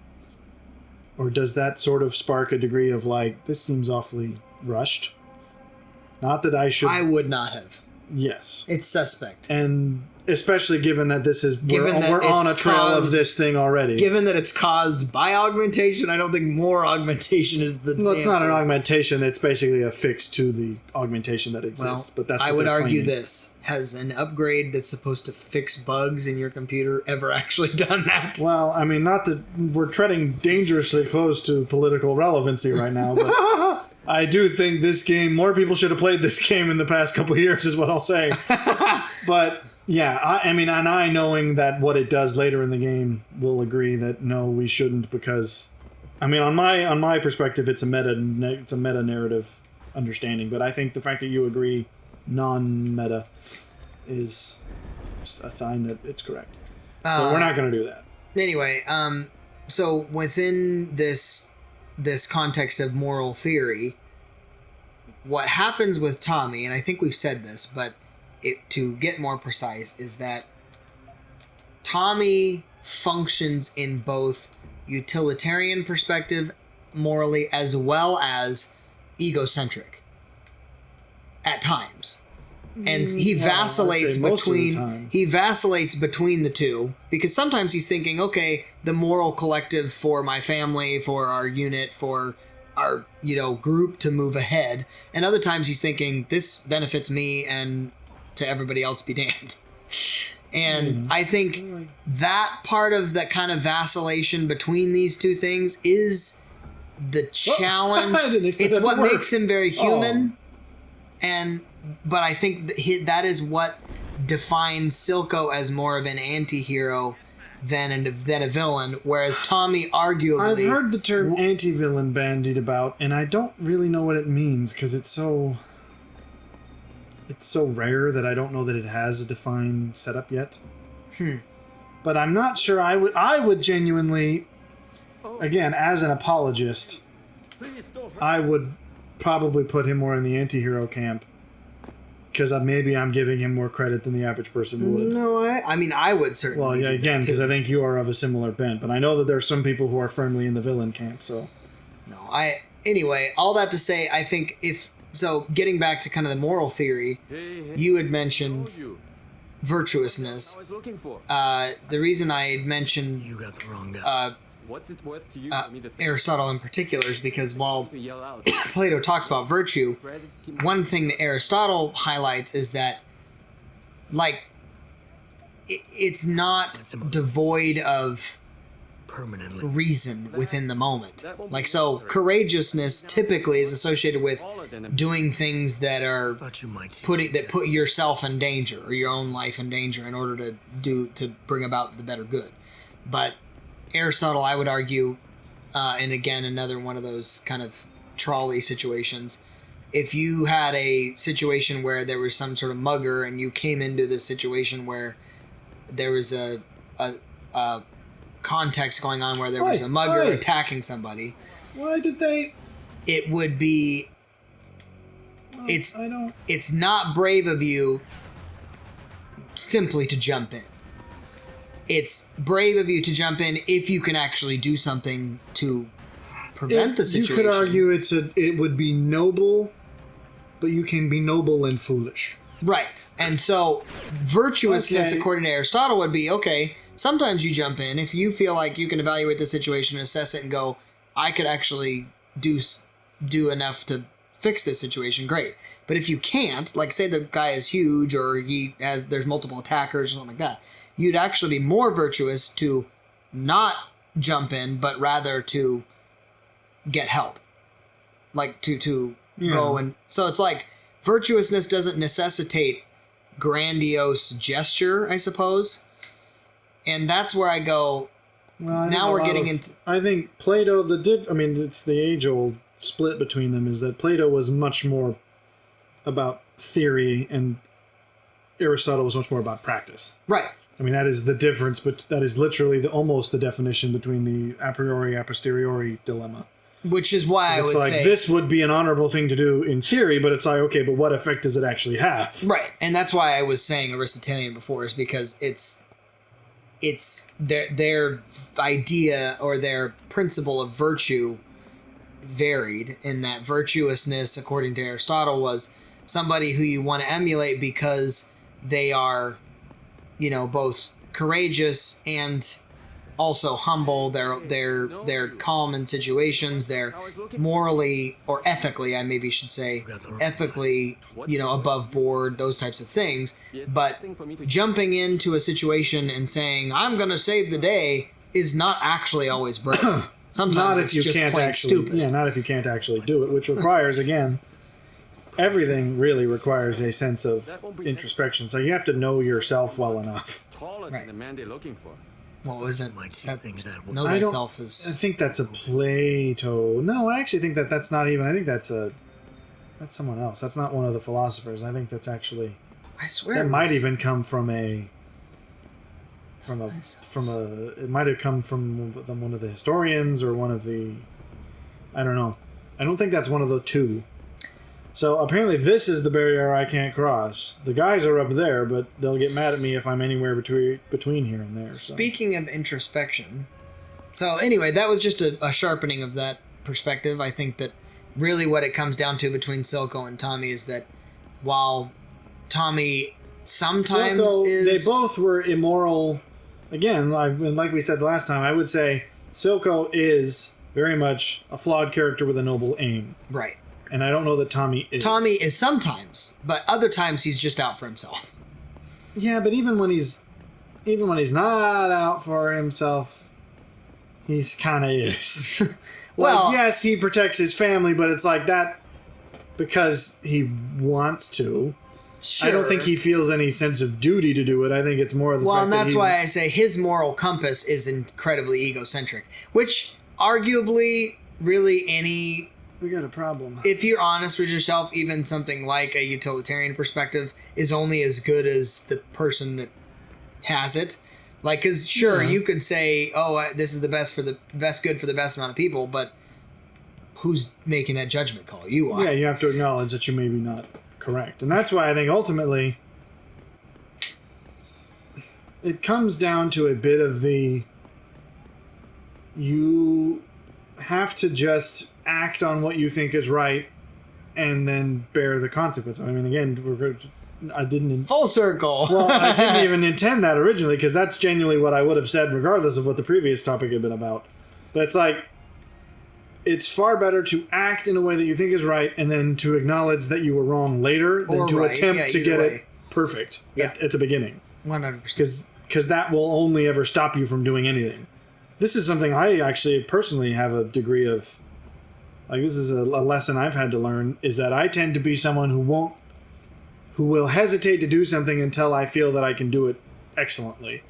Or does that sort of spark a degree of like, this seems awfully rushed? Not that I should... I would not have. Yes. It's suspect. And especially given that this is... We're on a trail of this thing already. Given that it's caused by augmentation, I don't think more augmentation is the Well, it's answer. not an augmentation. It's basically a fix to the augmentation that exists. But that's what I would they're argue claiming. this. Has an upgrade that's supposed to fix bugs in your computer ever actually done that? Well, I mean, not that we're treading dangerously close to political relevancy right now, but I do think this game, more people should have played this game in the past couple of years, is what I'll say. But yeah, I mean, and I, knowing that what it does later in the game, will agree that no, we shouldn't, because, I mean, on my perspective, it's a meta narrative understanding. But I think the fact that you agree, non-meta, is a sign that it's correct. So we're not going to do that. Anyway, so within this context of moral theory, what happens with Tommy, and I think we've said this, but to get more precise, is that Tommy functions in both utilitarian perspective morally as well as egocentric at times. And he vacillates between the two, because sometimes he's thinking, okay, the moral collective for my family, for our unit, for our group to move ahead, and other times he's thinking this benefits me and to everybody else be damned. And I think that part of that kind of vacillation between these two things is the challenge. It's what makes him very human. But I think that is what defines Silco as more of an anti-hero than a villain, whereas Tommy arguably... I've heard the term anti-villain bandied about, and I don't really know what it means, because it's so rare that I don't know that it has a defined setup yet. But I'm not sure I would genuinely, again, as an apologist, I would probably put him more in the anti-hero camp. Because maybe I'm giving him more credit than the average person would. No, I mean, I would certainly. Well, yeah, again, because I think you are of a similar bent. But I know that there are some people who are firmly in the villain camp, so... No, Anyway, all that to say, I think getting back to kind of the moral theory, you had mentioned virtuousness. The reason I had mentioned... You got the wrong guy. What's it worth to you for me to think Aristotle in particular is because while to yell out? Plato talks about virtue, Bread is keep- one thing that Aristotle highlights is that, like, it's not devoid of Permanently. reason within the moment. Like, so courageousness typically is associated with doing things that are Thought you might see put yourself in danger or your own life in danger in order to bring about the better good. But Aristotle, I would argue, and again another one of those kind of trolley situations, if you had a situation where there was some sort of mugger and you came into this situation where there was a context going on where there was a mugger attacking somebody, Why did they? it would be it's not brave of you simply to jump in. It's brave of you to jump in if you can actually do something to prevent the situation. You could argue it would be noble, but you can be noble and foolish. Right. And so virtuousness, Okay. according to Aristotle, would be, okay, sometimes you jump in. If you feel like you can evaluate the situation, assess it, and go, I could actually do enough to fix this situation, great. But if you can't, like say the guy is huge or there's multiple attackers or something like that, you'd actually be more virtuous to not jump in, but rather to get help. Like to go and... So it's like virtuousness doesn't necessitate grandiose gesture, I suppose. And that's where I go... Well, I now we're getting into... I think Plato, it's the age-old split between them, is that Plato was much more about theory and Aristotle was much more about practice. Right. I mean, that is the difference, but that is literally almost the definition between the a priori, a posteriori dilemma. Which is why I would say... this would be an honorable thing to do in theory, but it's like, okay, but what effect does it actually have? Right. And that's why I was saying Aristotelian before, is because it's their idea or their principle of virtue varied, in that virtuousness, according to Aristotle, was somebody who you want to emulate because they are, both courageous and also humble. They're calm in situations. They're morally or ethically, I maybe should say, ethically, above board, those types of things. But jumping into a situation and saying, I'm going to save the day, is not actually always brave. Sometimes Not it's if you just can't plain actually, stupid. yeah, not if you can't actually do it, which requires, again, everything really requires a sense of introspection. So you have to know yourself well enough. Taller Right. than the man they're looking for. What was it? might see That, things that know I don't- thyself I is... think that's a Plato. No, I actually think that's not even. I think that's someone else. That's not one of the philosophers. I think that's actually I swear that it might was- even come from a. It might have come from one of the historians or one of the. I don't know. I don't think that's one of the two. So apparently this is the barrier I can't cross. The guys are up there, but they'll get mad at me if I'm anywhere between here and there. So. Speaking of introspection, so anyway, that was just a sharpening of that perspective. I think that really what it comes down to between Silco and Tommy is that while Tommy sometimes Silco, is... they both were immoral. Again, like we said last time, I would say Silco is very much a flawed character with a noble aim. Right. And I don't know that Tommy is. Tommy is sometimes, but other times he's just out for himself. Yeah, but even when he's not out for himself, he's kind of is. Well- yes, he protects his family, but it's like that because he wants to. Sure. I don't think he feels any sense of duty to do it. I think it's more of the Well, fact and that that's he, why I say his moral compass is incredibly egocentric, which arguably really we got a problem. if you're honest with yourself, even something like a utilitarian perspective is only as good as the person that has it. Like, because sure, Yeah. you could say, "Oh, this is the best good for the best amount of people," but who's making that judgment call? You are. Yeah, you have to acknowledge that you may be not correct. And that's why I think ultimately it comes down to a bit of you have to just act on what you think is right and then bear the consequence. I mean, again, I didn't... Full circle. Well, I didn't even intend that originally, because that's genuinely what I would have said regardless of what the previous topic had been about. But it's like, it's far better to act in a way that you think is right and then to acknowledge that you were wrong later than Or to right. attempt to get way. it perfect Yeah. at the beginning. 100%. Because that will only ever stop you from doing anything. This is something I actually personally have a degree of, like, this is a lesson I've had to learn, is that I tend to be someone who will hesitate to do something until I feel that I can do it excellently.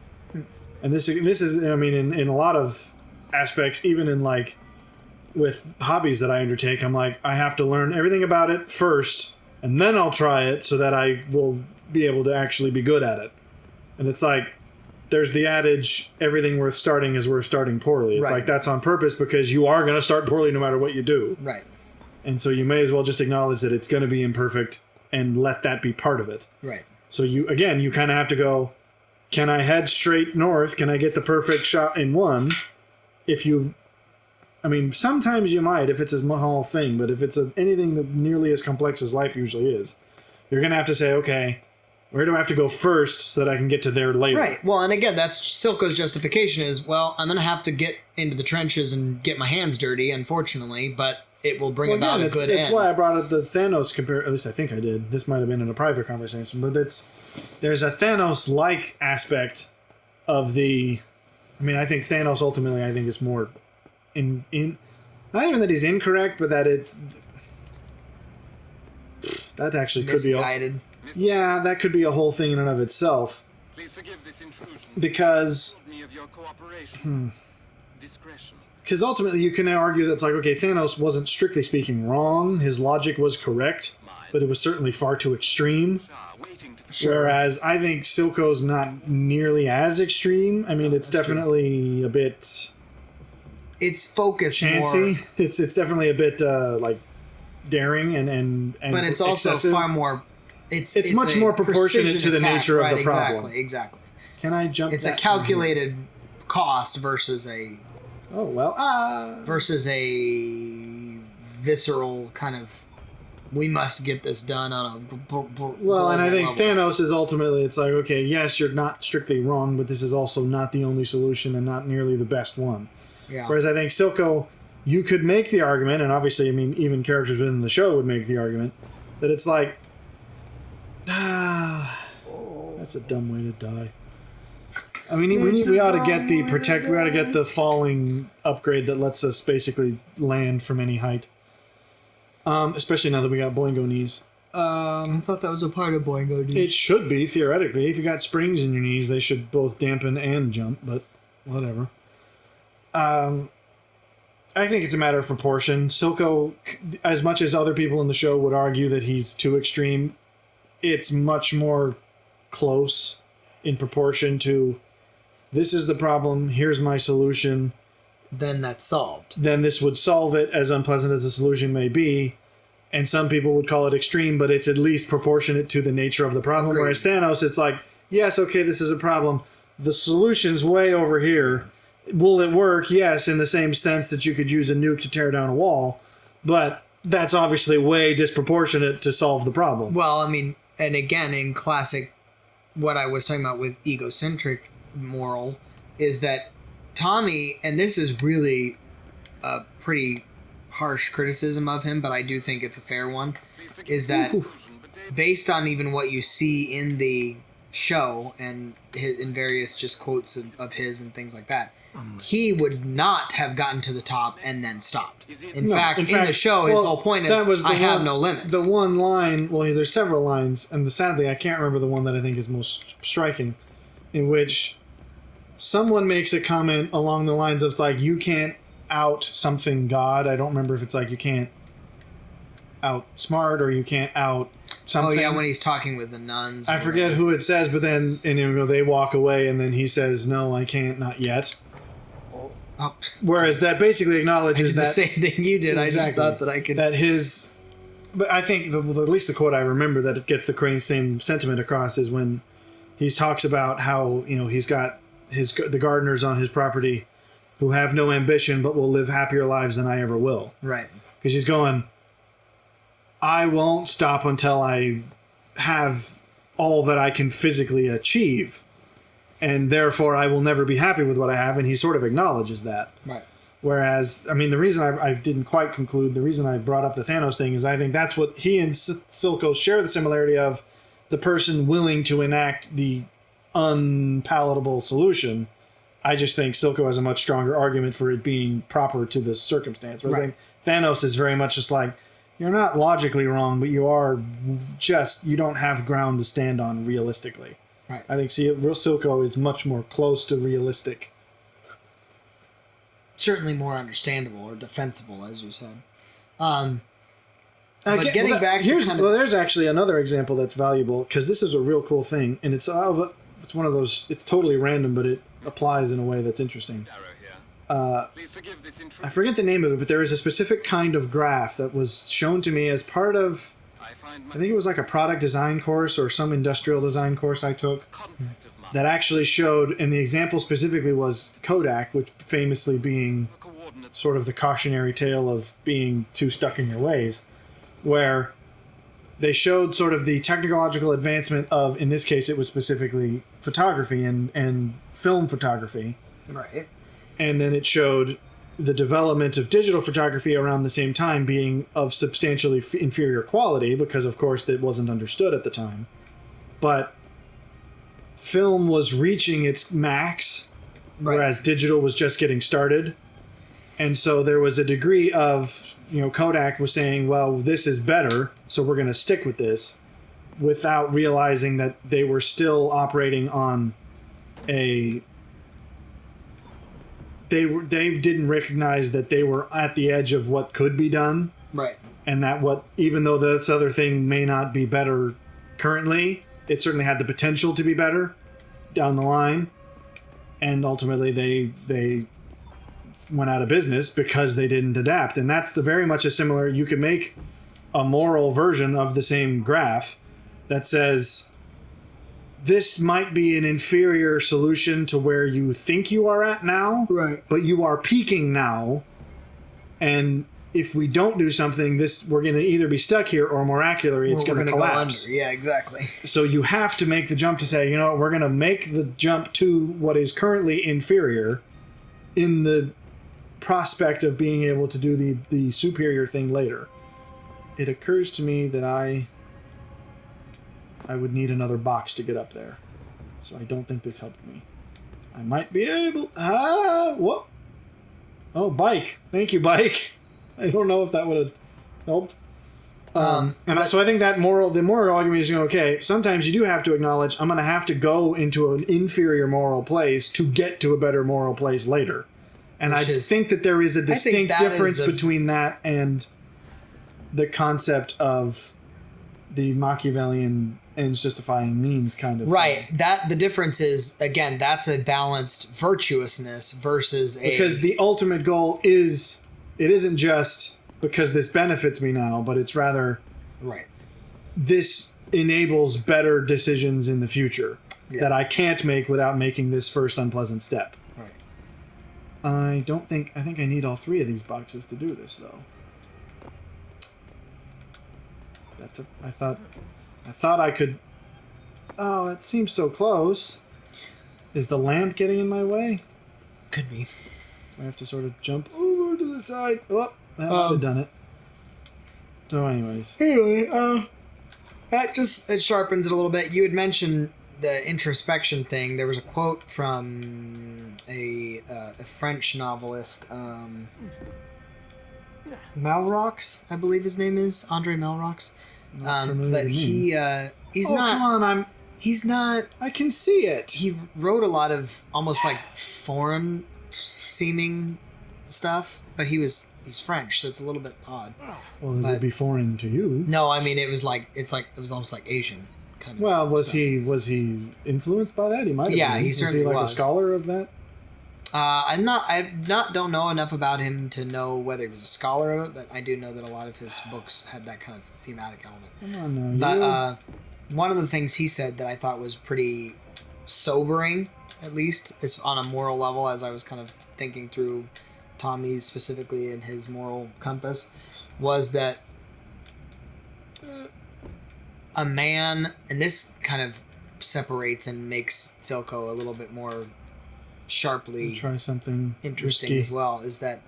And this is, I mean, in a lot of aspects, even in like with hobbies that I undertake, I'm like, I have to learn everything about it first, and then I'll try it so that I will be able to actually be good at it. And it's like, there's the adage, everything worth starting is worth starting poorly. It's Right. like, that's on purpose because you are going to start poorly no matter what you do. Right. And so you may as well just acknowledge that it's going to be imperfect and let that be part of it. Right. So you kind of have to go, can I head straight north? Can I get the perfect shot in one? Sometimes you might if it's a small thing, but if it's anything that nearly as complex as life usually is, you're going to have to say, okay, where do I have to go first so that I can get to there later? Right. Well, and again, that's Silco's justification is, well, I'm going to have to get into the trenches and get my hands dirty, unfortunately, but it will bring about a good end. It's why I brought up the Thanos compare. At least I think I did. This might have been in a private conversation, but there's a Thanos-like aspect of the. I mean, I think Thanos ultimately, is more in not even that he's incorrect, but that it's that actually could be misguided. Yeah, that could be a whole thing in and of itself. Please forgive this intrusion. Because Me of your cooperation. Discretion. Because ultimately you can argue that's like, okay, Thanos wasn't strictly speaking wrong. His logic was correct, but it was certainly far too extreme. Waiting to Whereas I think Silco's not nearly as extreme. I mean, it's definitely a bit It's focused chancy. more. It's definitely a bit like daring and But it's also excessive. far more. It's much a more proportionate precision to the attack, nature of right, the problem. Exactly. Can I jump? It's a that from here? calculated cost versus a visceral kind of. We must get this done on a Well, and I think level. Thanos is ultimately, it's like, okay, yes, you're not strictly wrong, but this is also not the only solution and not nearly the best one. Yeah. Whereas I think Silco, you could make the argument, and obviously, I mean, even characters within the show would make the argument, that it's like, that's a dumb way to die. I mean, we ought to get we ought to get the falling upgrade that lets us basically land from any height. Especially now that we got Boingo knees. I thought that was a part of Boingo. It should be, theoretically. If you got springs in your knees, they should both dampen and jump, but whatever. I think it's a matter of proportion. Silco, as much as other people in the show would argue that he's too extreme, it's much more close in proportion to, this is the problem, here's my solution. Then that's solved. Then this would solve it, as unpleasant as the solution may be. And some people would call it extreme, but it's at least proportionate to the nature of the problem. Agreed. Whereas Thanos, it's like, yes, okay, this is a problem. The solution's way over here. Will it work? Yes, in the same sense that you could use a nuke to tear down a wall. But that's obviously way disproportionate to solve the problem. Well, I mean, and again, in classic, what I was talking about with egocentric moral, is that Tommy, and this is really a pretty harsh criticism of him, but I do think it's a fair one, is that based on even what you see in the show and in various just quotes of his and things like that, he would not have gotten to the top and then stopped. In fact, in the show, his whole point is, I have no limits. The one line, well, there's several lines, and sadly, I can't remember the one that I think is most striking, in which someone makes a comment along the lines of, like, you can't out something God. I don't remember if it's like you can't outsmart or you can't out something. Oh, yeah, when he's talking with the nuns. I forget who it says, but then they walk away, and then he says, no, I can't, not yet. Oh. Whereas that basically acknowledges the that same thing you did. Exactly. I just thought that I could. That his, but I think at least the quote I remember that it gets the same sentiment across is when he talks about how he's got the gardeners on his property who have no ambition but will live happier lives than I ever will. Right. Because he's going, I won't stop until I have all that I can physically achieve. And therefore, I will never be happy with what I have. And he sort of acknowledges that. Right. Whereas, I mean, the reason I didn't quite conclude, the reason I brought up the Thanos thing is I think that's what he and Silco share the similarity of the person willing to enact the unpalatable solution. I just think Silco has a much stronger argument for it being proper to the circumstance. Whereas I think Thanos is very much just like, you're not logically wrong, but you are just, you don't have ground to stand on realistically. Right. I think Silco is much more close to realistic. Certainly more understandable or defensible, as you said. But getting back to there's actually another example that's valuable, because this is a real cool thing, and it's one of those, it's totally random, but it applies in a way that's interesting. Please forgive this intrusion. I forget the name of it, but there is a specific kind of graph that was shown to me as part of, I think it was like a product design course or some industrial design course I took, that actually showed, and the example specifically was Kodak, which famously being sort of the cautionary tale of being too stuck in your ways, where they showed sort of the technological advancement of, in this case it was specifically photography and film photography. Right. And then it showed the development of digital photography around the same time being of substantially inferior quality, because of course it wasn't understood at the time. But film was reaching its max, whereas digital was just getting started. And so there was a degree of, Kodak was saying, well, this is better, so we're going to stick with this, without realizing that they were still operating on they didn't recognize that they were at the edge of what could be done. Right. And that even though this other thing may not be better currently, it certainly had the potential to be better down the line. And ultimately they went out of business because they didn't adapt. And that's very much a similar, you could make a moral version of the same graph that says, this might be an inferior solution to where you think you are at now, right? But you are peaking now, and if we don't do something, we're going to either be stuck here or more accurately, it's going to collapse. Yeah, exactly. So you have to make the jump to say, we're going to make the jump to what is currently inferior in the prospect of being able to do the superior thing later. It occurs to me that I would need another box to get up there. So I don't think this helped me. I might be able... Whoop. Oh, bike. Thank you, bike. I don't know if that would have helped. So I think that the moral argument is, okay, sometimes you do have to acknowledge, I'm going to have to go into an inferior moral place to get to a better moral place later. And I think that there is a distinct difference between that and the concept of the Machiavellian ends justifying means kind of right thing. That the difference is, again, that's a balanced virtuousness versus because the ultimate goal is, it isn't just because this benefits me now, but it's rather this enables better decisions in the future that I can't make without making this first unpleasant step. I think I need all three of these boxes to do this, though. I thought I could... Oh, that seems so close. Is the lamp getting in my way? Could be. I have to sort of jump over to the side. Oh, that might have done it. So anyways. Anyway, it sharpens it a little bit. You had mentioned the introspection thing. There was a quote from a French novelist, Malrox, I believe his name is, Andre Malrox. But he's not. Come on, He's not. I can see it. He wrote a lot of almost like foreign seeming stuff, but he's French, so it's a little bit odd. Well, it would be foreign to you. No, I mean it was almost like Asian kind of. Well, was stuff. he influenced by that? He might have. Yeah, been. he certainly was. He was. A scholar of that? Don't know enough about him to know whether he was a scholar of it, but I do know that a lot of his books had that kind of thematic element. Come on But now, one of the things he said that I thought was pretty sobering, at least, is on a moral level, as I was kind of thinking through Tommy's specifically and his moral compass, was that a man, and this kind of separates and makes Silco a little bit more sharply try something interesting risky as well, is that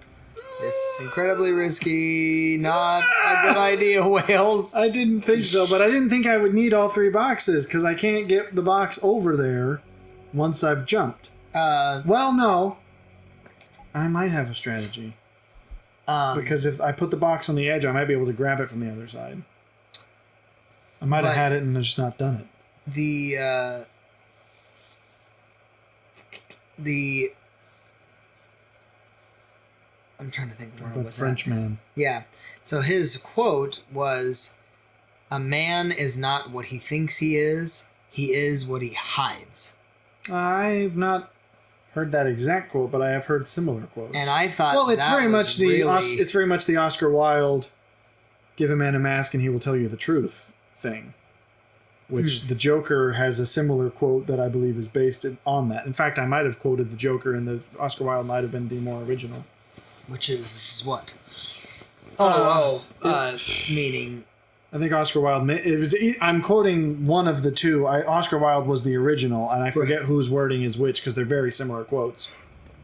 This is incredibly risky. Not a good idea, Wales. I didn't think so, but I didn't think I would need all 3 boxes because I can't get the box over there once I've jumped. Well, no. I might have a strategy. Because if I put the box on the edge, I might be able to grab it from the other side. I might have had it and just not done it. I'm trying to think what But was French that? man. Yeah. So his quote was, "A man is not what he thinks he is what he hides." I've not heard that exact quote, but I have heard similar quotes. And I thought, well, it's that very was much the really... it's very much the Oscar Wilde, "Give a man a mask and he will tell you the truth" thing, which the Joker has a similar quote that I believe is based on that. In fact, I might have quoted the Joker, and the Oscar Wilde might have been the more original. Which is what? Meaning... I think Oscar Wilde. I'm quoting one of the two. Oscar Wilde was the original, and I forget whose wording is which because they're very similar quotes.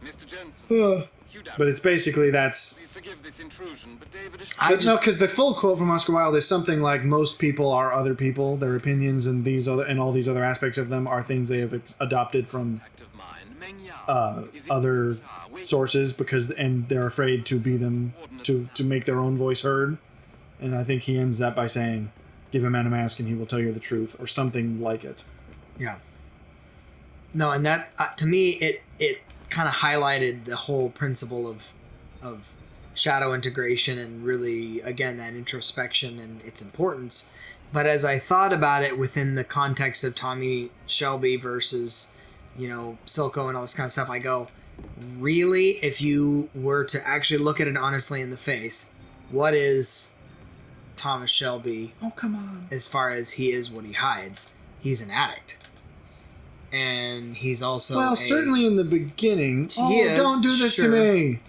Mr. Jensen, But it's basically that's. please forgive this intrusion, but David is... No, because the full quote from Oscar Wilde is something like, "Most people are other people. Their opinions and all these other aspects of them are things they have adopted from other sources and they're afraid to be them to make their own voice heard." And I think he ends that by saying, "Give a man a mask and he will tell you the truth," or something like it. Yeah. No, and that to me it kind of highlighted the whole principle of shadow integration and really, again, that introspection and its importance. But as I thought about it within the context of Tommy Shelby versus, Silco and all this kind of stuff, I go, really, if you were to actually look at it honestly in the face, what is Thomas Shelby? Oh, come on. As far as he is what he hides, he's an addict. And he's also certainly in the beginning. Don't do this to me.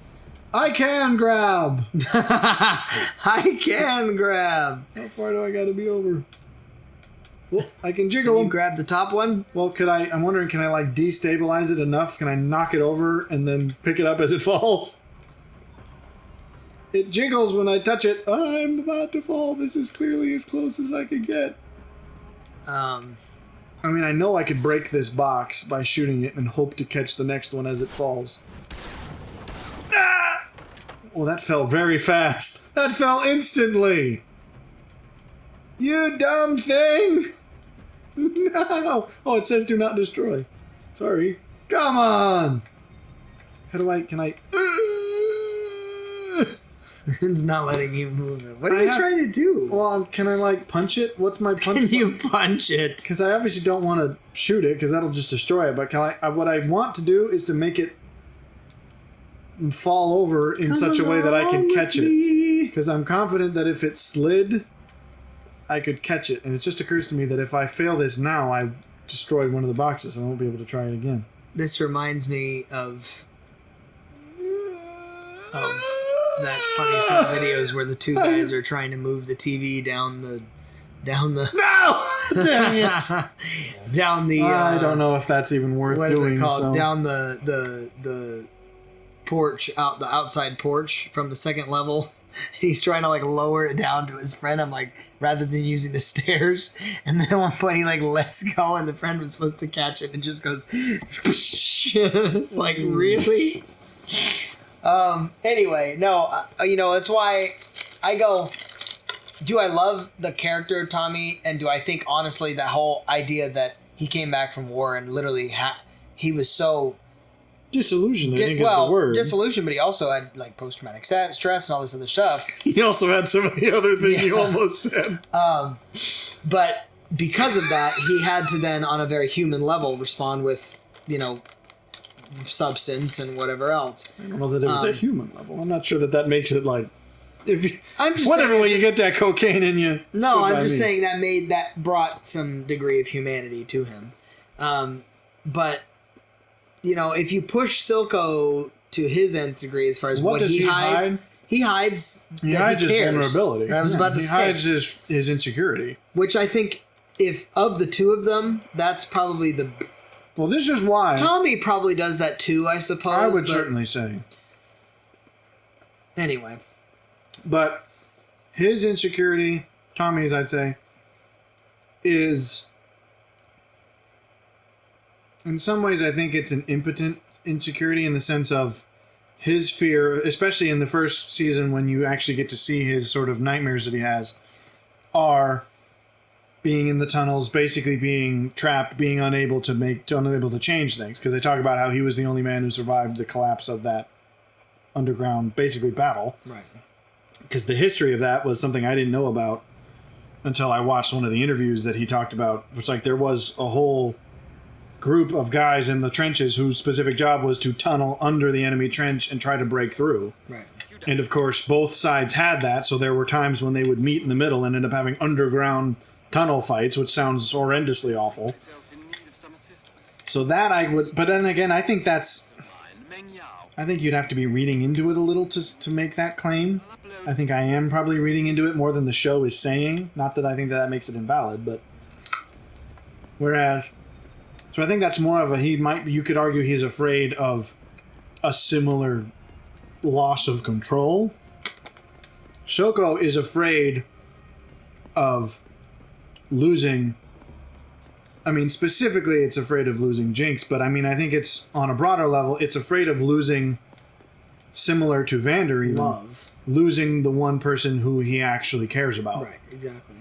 I can grab. I can grab. How far do I got to be over? Well, I can jiggle You him. grab the top one? Well, I'm wondering, can I destabilize it enough? Can I knock it over and then pick it up as it falls? It jiggles when I touch it. I'm about to fall. This is clearly as close as I could get. I mean, I know I could break this box by shooting it and hope to catch the next one as it falls. Ah! Well, that fell very fast. That fell instantly. You dumb thing. No. Oh, it says do not destroy. Sorry. Come on. Can I... It's not letting you move it. What are you trying to do? Well, can I punch it? What's my punch? Can you punch it? Because I obviously don't want to shoot it because that'll just destroy it. But what I want to do is to make it fall over in such a way that I can catch it. Because I'm confident that if it slid, I could catch it. And it just occurs to me that if I fail this now, I destroyed one of the boxes. I won't be able to try it again. This reminds me of that funny set of videos where the two guys are trying to move the TV down the No! Dang it! down the I don't know if that's even worth what is doing. it called? So. Down the porch, the outside porch from the second level. He's trying to lower it down to his friend. I'm like, rather than using the stairs. And then at one point he lets go and the friend was supposed to catch it and just goes it's like, really? Anyway, no, that's why I go, do I love the character Tommy, and do I think honestly that whole idea that he came back from war and literally he was so disillusioned, I think is the word. Disillusioned, but he also had post-traumatic stress and all this other stuff. He also had some of the other things you almost said. But because of that, he had to then, on a very human level, respond with, substance and whatever else. I don't know that it was a human level. I'm not sure that makes it if you, I'm just whatever way you get that cocaine in you. No, I'm just saying that brought some degree of humanity to him. But if you push Silco to his nth degree as far as what he hides, he hides his vulnerability. I was about to say. He hides his insecurity. Which I think, if of the two of them, that's probably the... Well, this is why... Tommy probably does that too, I suppose. I would certainly say. Anyway. But his insecurity, Tommy's, I'd say, is... In some ways, I think it's an impotent insecurity in the sense of his fear, especially in the first season when you actually get to see his sort of nightmares that he has, are being in the tunnels, basically being trapped, being unable to change things. Because they talk about how he was the only man who survived the collapse of that underground, basically, battle. Right. Because the history of that was something I didn't know about until I watched one of the interviews that he talked about. It's like there was a whole group of guys in the trenches whose specific job was to tunnel under the enemy trench and try to break through. Right. And of course, both sides had that, so there were times when they would meet in the middle and end up having underground tunnel fights, which sounds horrendously awful. So that I would... But then again, I think that's... I think you'd have to be reading into it a little to make that claim. I think I am probably reading into it more than the show is saying. Not that I think that makes it invalid, but... Whereas... So I think that's more of a... You could argue he's afraid of a similar loss of control. Silco is afraid of losing... I mean, specifically, it's afraid of losing Jinx, but I mean, I think it's on a broader level, it's afraid of losing, similar to Vander even, Love. Losing the one person who he actually cares about. Right, exactly.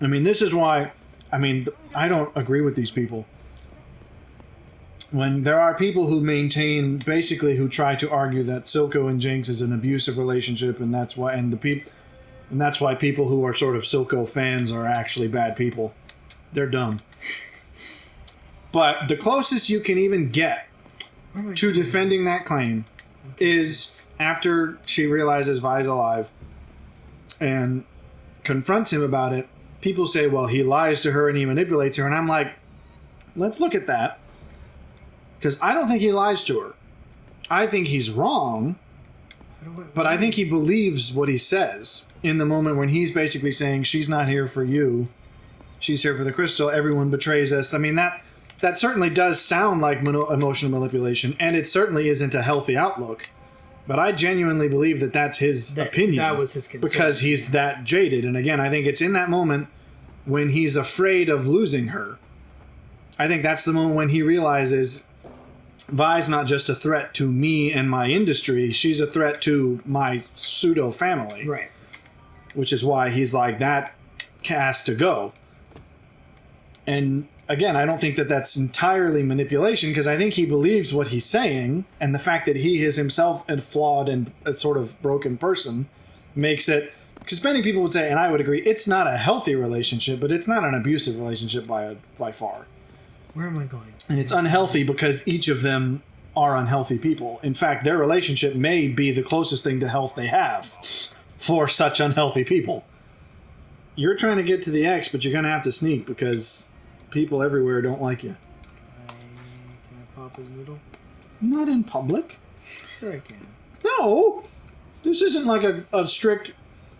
I mean, this is why, I don't agree with these people. When there are people who maintain, basically, who try to argue that Silco and Jinx is an abusive relationship, and that's why, and that's why people who are sort of Silco fans are actually bad people. They're dumb. But the closest you can even get to defending that claim is after she realizes Vi's alive and confronts him about it. People say, well, he lies to her and he manipulates her. And I'm like, let's look at that. Because I don't think he lies to her. I think he's wrong. But I think he believes what he says in the moment when he's basically saying, she's not here for you. She's here for the crystal. Everyone betrays us. I mean, that certainly does sound like emotional manipulation, and it certainly isn't a healthy outlook. But I genuinely believe that that's his opinion. That was his concern. Because he's that jaded. And again, I think it's in that moment when he's afraid of losing her. I think that's the moment when he realizes Vi's not just a threat to me and my industry. She's a threat to my pseudo family. Right. Which is why he's like, that has to go. And again, I don't think that that's entirely manipulation, because I think he believes what he's saying, and the fact that he is himself a flawed and a sort of broken person makes it... Because many people would say, and I would agree, it's not a healthy relationship, but it's not an abusive relationship by far. Where am I going? And it's unhealthy because each of them are unhealthy people. In fact, their relationship may be the closest thing to health they have for such unhealthy people. You're trying to get to the X, but you're going to have to sneak because... people everywhere don't like you. Can I pop his noodle? Not in public. Sure I can. No! This isn't like a strict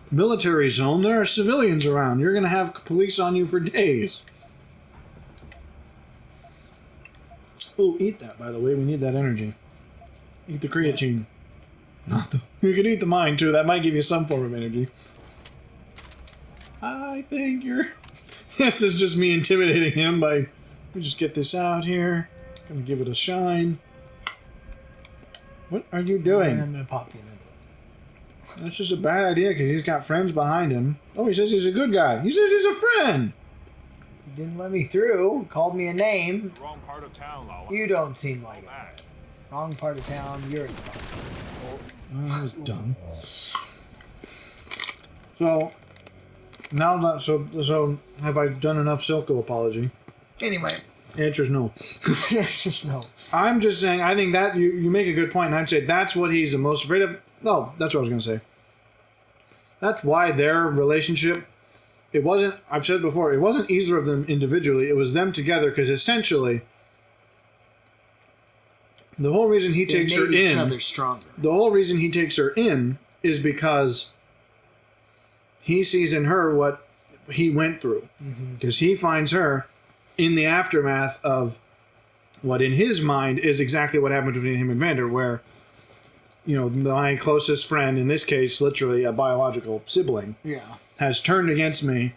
military zone. There are civilians around. You're going to have police on you for days. Oh, eat that, by the way. We need that energy. Eat the creatine. You can eat the mine, too. That might give you some form of energy. I think you're... This is just me intimidating him by... Let me just get this out here. Gonna give it a shine. What are you doing? I'm gonna pop you in. That's just a bad idea because he's got friends behind him. Oh, he says he's a good guy. He says he's a friend. He didn't let me through. Called me a name. Wrong part of town, Lala. You don't seem like it. Wrong part of town. You're in the wrong. Oh, that was dumb. So... Now that so have I done enough Silco apology? Anyway. The answer's no. It's just no. I'm just saying, I think that you make a good point, and I'd say that's what he's the most afraid of. No, that's what I was going to say. That's why their relationship, it wasn't, I've said before, it wasn't either of them individually, it was them together, because essentially, the whole reason he takes her in, each other stronger. The whole reason he takes her in is because he sees in her what he went through. Because he finds her in the aftermath of what in his mind is exactly what happened between him and Vander, where my closest friend, in this case, literally a biological sibling, has turned against me,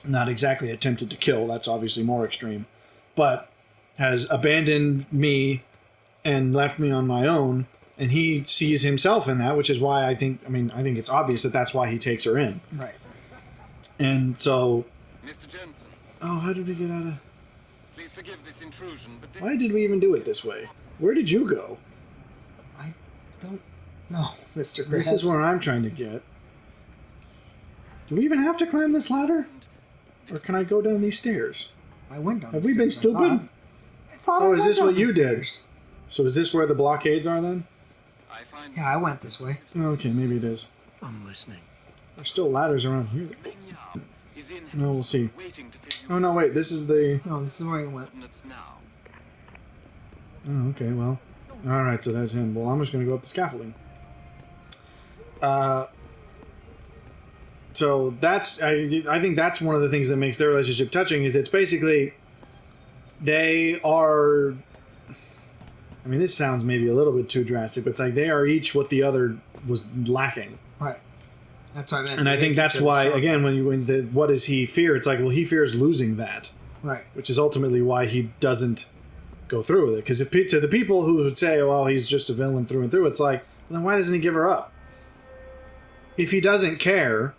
not exactly attempted to kill, that's obviously more extreme, but has abandoned me and left me on my own, and he sees himself in that, which is why I think it's obvious that that's why he takes her in. Right. And so... Mr. Jensen. Oh, how did we get out of... Please forgive this intrusion, but Why did we even do it this way? Where did you go? I don't know, Mr. Krabs. This is where I'm trying to get. Do we even have to climb this ladder? Or can I go down these stairs? I went down Have the we been stairs, stupid? I thought Oh, I is went this down what the you did? stairs. So is this where the blockades are then? I find Yeah, I went this way. Okay, maybe it is. I'm listening. There's still ladders around here. is in No, we'll see. waiting to fill you Oh, no, wait. This is the... No, this is where I went. coordinates now. Oh, okay, well. Alright, so that's him. Well, I'm just going to go up the scaffolding. So that's... I think that's one of the things that makes their relationship touching, is it's basically... They are... I mean, this sounds maybe a little bit too drastic, but it's like they are each what the other was lacking. Right. That's what I meant. And I think that's why, again, what does he fear? It's like, well, he fears losing that. Right. Which is ultimately why he doesn't go through with it. Because to the people who would say, well, he's just a villain through and through, it's like, well, then why doesn't he give her up? If he doesn't care,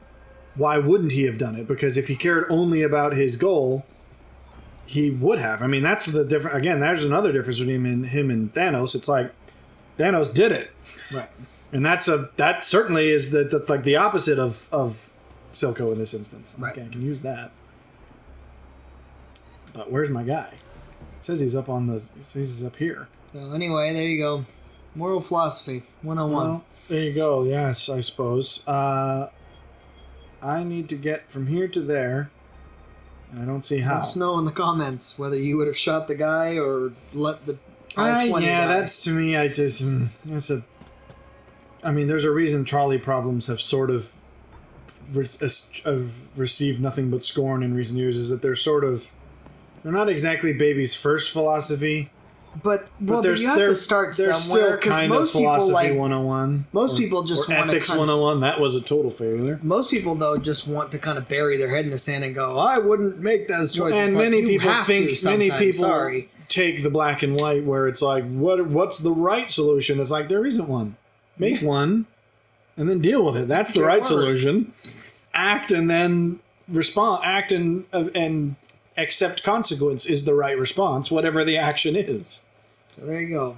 why wouldn't he have done it? Because if he cared only about his goal, he would have. I mean, that's the difference. Again, there's another difference between him and Thanos. It's like, Thanos did it. Right. And that certainly is that's like the opposite of Silco in this instance. Right. Okay, I can use that. But where's my guy? It says he's up he's up here. So anyway, there you go. Moral philosophy 101. Well, there you go. Yes, I suppose. I need to get from here to there. And I don't see how. Let us know in the comments whether you would have shot the guy or let the R20 yeah, die. that's to me. I mean, there's a reason trolley problems have sort of received nothing but scorn in recent years. Is that they're not exactly baby's first philosophy. But you have to start they're somewhere, still because kind most of people philosophy 101. most people just or want to ethics 101. That was a total failure. Most people though just want to kind of bury their head in the sand and go, I wouldn't make those choices. And It's like, many you people have think to sometimes, take the black and white where it's like, what's the right solution? It's like, there isn't one. Make one and then deal with it. That's the right solution. Act and then respond. Act and accept consequence is the right response, whatever the action is. So there you go.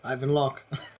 Ivan Locke.